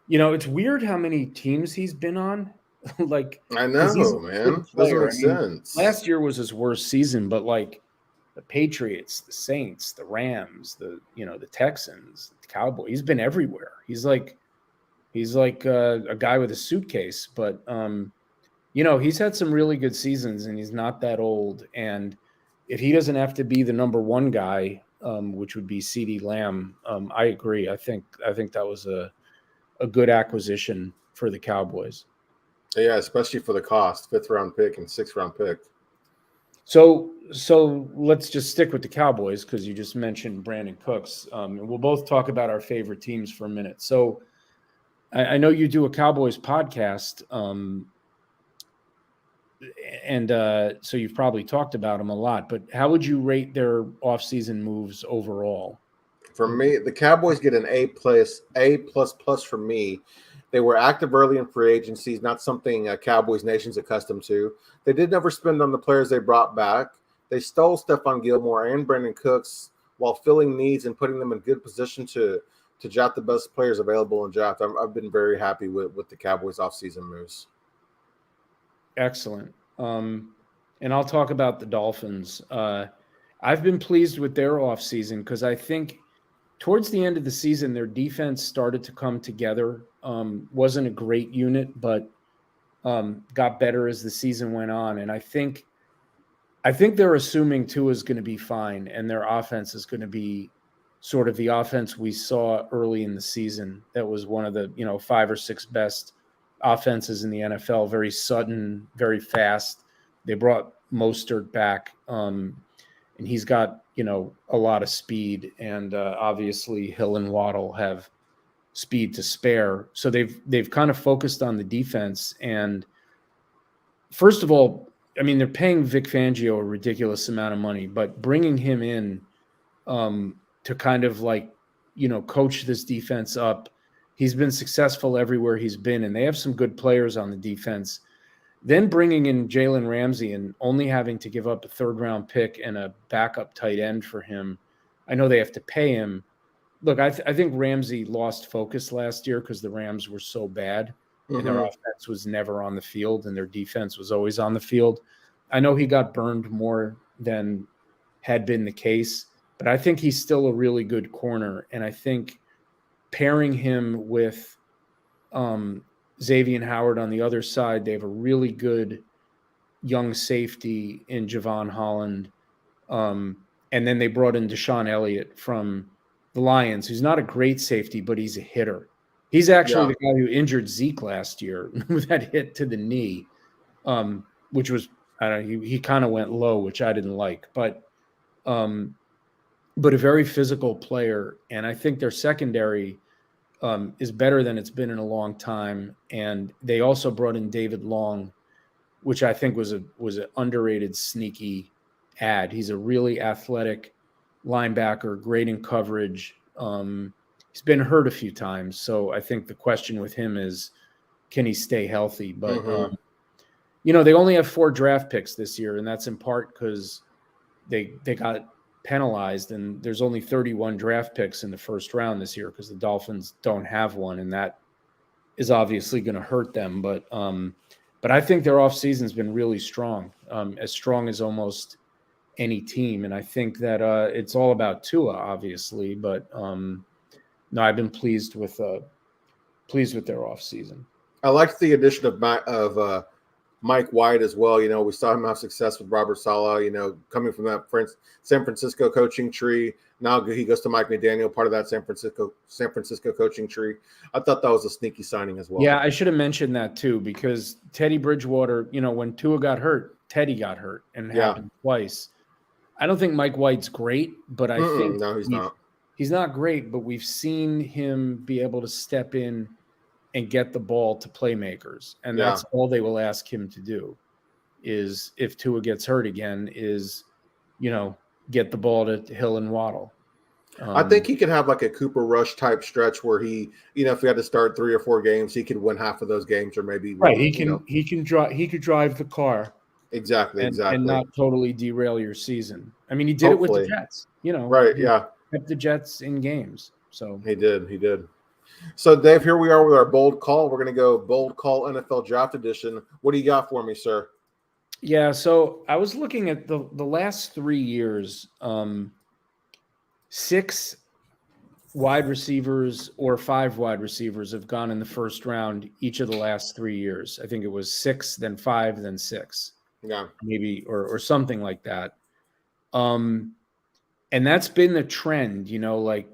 It's weird how many teams he's been on. Like, I know, man. Doesn't make sense. Last year was his worst season, but like the Patriots, the Saints, the Rams, the Texans, the Cowboys, he's been everywhere. He's like a guy with a suitcase, but he's had some really good seasons and he's not that old. And if he doesn't have to be the number 1 guy, which would be CeeDee Lamb, I agree. I think that was a good acquisition for the Cowboys. Yeah, especially for the cost, 5th round pick and 6th round pick. So let's just stick with the Cowboys because you just mentioned Brandon Cooks. And we'll both talk about our favorite teams for a minute. So I know you do a Cowboys podcast, and so you've probably talked about them a lot. But how would you rate their offseason moves overall? For me, the Cowboys get an A++ for me. They were active early in free agencies, not something Cowboys Nation's accustomed to. They did never spend on the players they brought back. They stole Stephon Gilmore and Brandon Cooks while filling needs and putting them in good position to draft the best players available in draft. I've been very happy with the Cowboys offseason moves. Excellent. And I'll talk about the Dolphins. I've been pleased with their offseason because I think towards the end of the season, their defense started to come together. Wasn't a great unit, but got better as the season went on. And I think they're assuming Tua is going to be fine, and their offense is going to be sort of the offense we saw early in the season. That was one of the 5 or 6 best offenses in the NFL. Very sudden, very fast. They brought Mostert back, and he's got a lot of speed, and obviously Hill and Waddle have speed to spare. So they've kind of focused on the defense. And first of all, I mean, they're paying Vic Fangio a ridiculous amount of money, but bringing him in to kind of coach this defense up. He's been successful everywhere he's been, and they have some good players on the defense. Then bringing in Jalen Ramsey and only having to give up a 3rd-round pick and a backup tight end for him. I know they have to pay him. Look, I think Ramsey lost focus last year because the Rams were so bad, and their offense was never on the field, and their defense was always on the field. I know he got burned more than had been the case, but I think he's still a really good corner, and I think pairing him with Xavier Howard on the other side, they have a really good young safety in Javon Holland. And then they brought in Deshaun Elliott from the Lions, who's not a great safety, but he's a hitter. He's actually the guy who injured Zeke last year with that hit to the knee, which was, I don't know, he kind of went low, which I didn't like, but a very physical player. And I think their secondary is better than it's been in a long time. And they also brought in David Long, which I think was an underrated, sneaky ad. He's a really athletic linebacker, great in coverage. He's been hurt a few times, so I think the question with him is, can he stay healthy? But they only have 4 draft picks this year, and that's in part because they got penalized, and there's only 31 draft picks in the first round this year because the Dolphins don't have one, and that is obviously going to hurt them. But I think their offseason has been really strong as almost any team. And I think that it's all about Tua, obviously. But no, I've been pleased with their offseason. I liked the addition of Mike White as well. You know, we saw him have success with Robert Saleh, you know, coming from that San Francisco coaching tree. Now he goes to Mike McDaniel, part of that San Francisco coaching tree. I thought that was a sneaky signing as well. Yeah, I should have mentioned that too, because Teddy Bridgewater, you know, when Tua got hurt, Teddy got hurt, and it happened twice. I don't think Mike White's great, but I think no, he's not. He's not great, but we've seen him be able to step in and get the ball to playmakers. And that's all they will ask him to do is, if Tua gets hurt again, is, you know, get the ball to Hill and Waddle. I think he could have like a Cooper Rush type stretch where he, you know, if he had to start 3 or 4 games, he could win half of those games, or maybe he could drive the car. Exactly. And not totally derail your season. I mean, he did it with the Jets, you know. Right, yeah. Kept the Jets in games. So he did. So, Dave, here we are with our bold call. We're going to go bold call NFL Draft Edition. What do you got for me, sir? Yeah, so I was looking at the last 3 years. 6 wide receivers or 5 wide receivers have gone in the first round each of the last 3 years. I think it was 6, then 5, then 6. Yeah, maybe or something like that. And that's been the trend, you know, like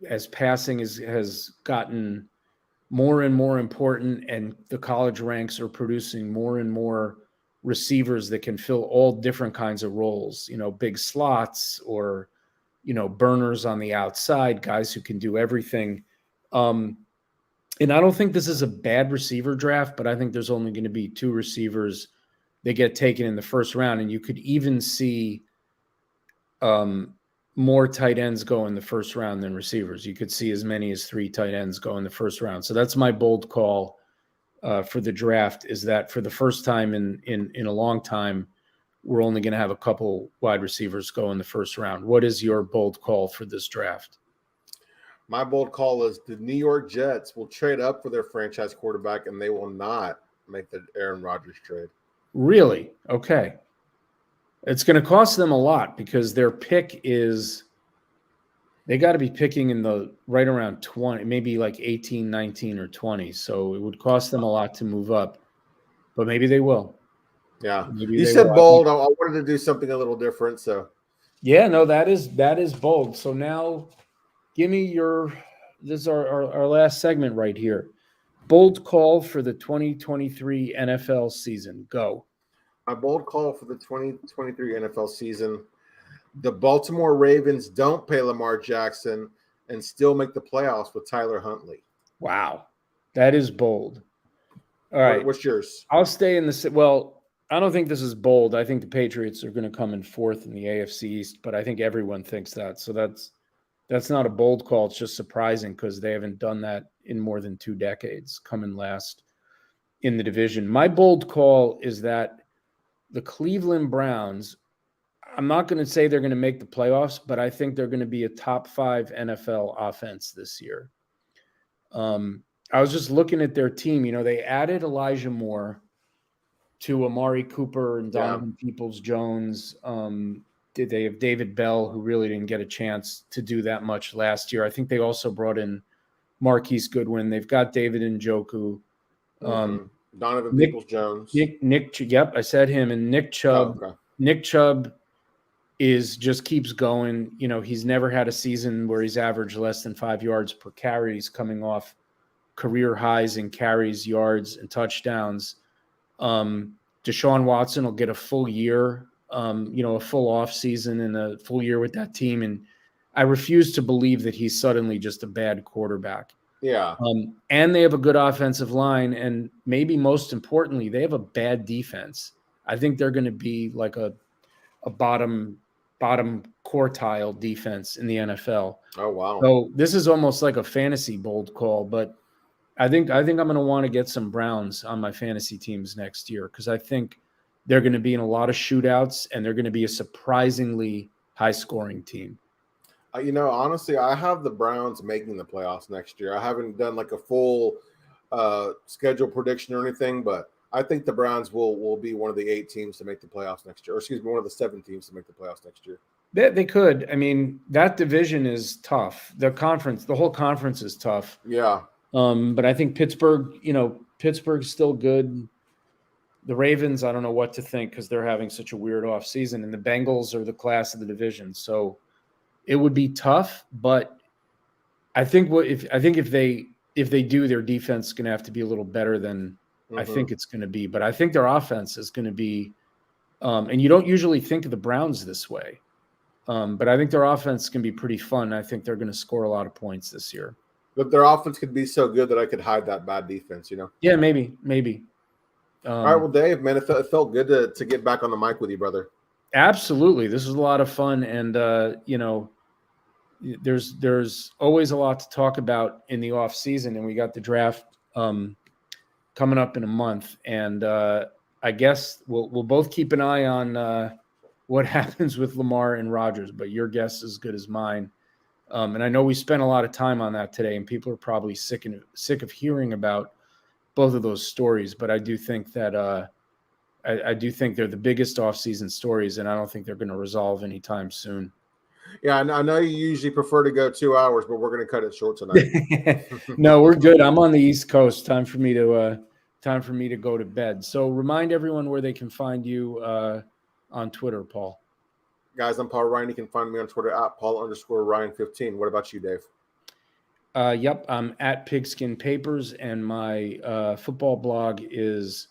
as passing has gotten more and more important, and the college ranks are producing more and more receivers that can fill all different kinds of roles, you know, big slots or, you know, burners on the outside, guys who can do everything. And I don't think this is a bad receiver draft, but I think there's only going to be 2 receivers that get taken in the first round. And you could even see more tight ends go in the first round than receivers. You could see as many as 3 tight ends go in the first round. So that's my bold call for the draft, is that for the first time in a long time, we're only going to have a couple wide receivers go in the first round. What is your bold call for this draft? My bold call is the New York Jets will trade up for their franchise quarterback, and they will not make the Aaron Rodgers trade. Really? Okay. It's going to cost them a lot, because their pick is, they got to be picking in the right around 20, maybe like 18, 19, or 20. So it would cost them a lot to move up, but maybe they will. Yeah. You said bold. I wanted to do something a little different. So yeah, no, that is bold. So now give me this is our last segment right here. Bold call for the 2023 NFL season. Go. My bold call for the 2023 NFL season: the Baltimore Ravens don't pay Lamar Jackson and still make the playoffs with Tyler Huntley. Wow. That is bold. All right. What's yours? I'll stay in the – well, I don't think this is bold. I think the Patriots are going to come in 4th in the AFC East, but I think everyone thinks that. So that's not a bold call. It's just surprising, because they haven't done that in more than 2 decades, coming last in the division. My bold call is that the Cleveland Browns, I'm not going to say they're going to make the playoffs, but I think they're going to be a top 5 NFL offense this year. I was just looking at their team. You know, they added Elijah Moore to Amari Cooper and Donovan Peoples-Jones. They have David Bell, who really didn't get a chance to do that much last year. I think they also brought in Marquise Goodwin. They've got David Njoku. Donovan Peoples-Jones. Yep, I said him. And Nick Chubb. Oh, okay. Nick Chubb just keeps going. You know, he's never had a season where he's averaged less than 5 yards per carry. He's coming off career highs in carries, yards, and touchdowns. Deshaun Watson will get a full year, a full off season and a full year with that team. And I refuse to believe that he's suddenly just a bad quarterback. Yeah. And they have a good offensive line. And maybe most importantly, they have a bad defense. I think they're going to be like a bottom quartile defense in the NFL. Oh, wow. So this is almost like a fantasy bold call, but I think I'm going to want to get some Browns on my fantasy teams next year, because I think they're going to be in a lot of shootouts, and they're going to be a surprisingly high-scoring team. Honestly, I have the Browns making the playoffs next year. I haven't done like a full schedule prediction or anything, but I think the Browns will be one of the 8 teams to make the playoffs next year. Or excuse me, one of the 7 teams to make the playoffs next year. They could. I mean, that division is tough. The whole conference is tough. Yeah. But I think Pittsburgh's still good. The Ravens, I don't know what to think because they're having such a weird offseason, and the Bengals are the class of the division. So it would be tough, but I think if they do, their defense is going to have to be a little better than I think it's going to be. But I think their offense is going to be, and you don't usually think of the Browns this way, but I think their offense can be pretty fun. I think they're going to score a lot of points this year. But their offense could be so good that I could hide that bad defense, Yeah, maybe. All right, well, Dave, man, it felt good to get back on the mic with you, brother. Absolutely. This was a lot of fun. And, there's always a lot to talk about in the off season, and we got the draft coming up in a month. And I guess we'll both keep an eye on what happens with Lamar and Rodgers, but your guess is as good as mine. And I know we spent a lot of time on that today, and people are probably sick of hearing about both of those stories. But I do think that I do think they're the biggest offseason stories, and I don't think they're going to resolve anytime soon. Yeah, I know you usually prefer to go 2 hours, but we're going to cut it short tonight. No, we're good. I'm on the East Coast. Time for me to go to bed. So remind everyone where they can find you on Twitter, Paul. Guys, I'm Paul Ryan. You can find me on Twitter at Paul_Ryan15. What about you, Dave? Yep, I'm at Pigskin Papers, and my football blog is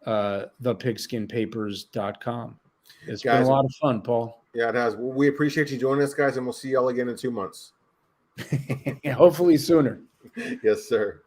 thepigskinpapers.com. It's been a lot of fun, Paul. Yeah, it has. We appreciate you joining us, guys, and we'll see y'all again in 2 months. Hopefully sooner. Yes, sir.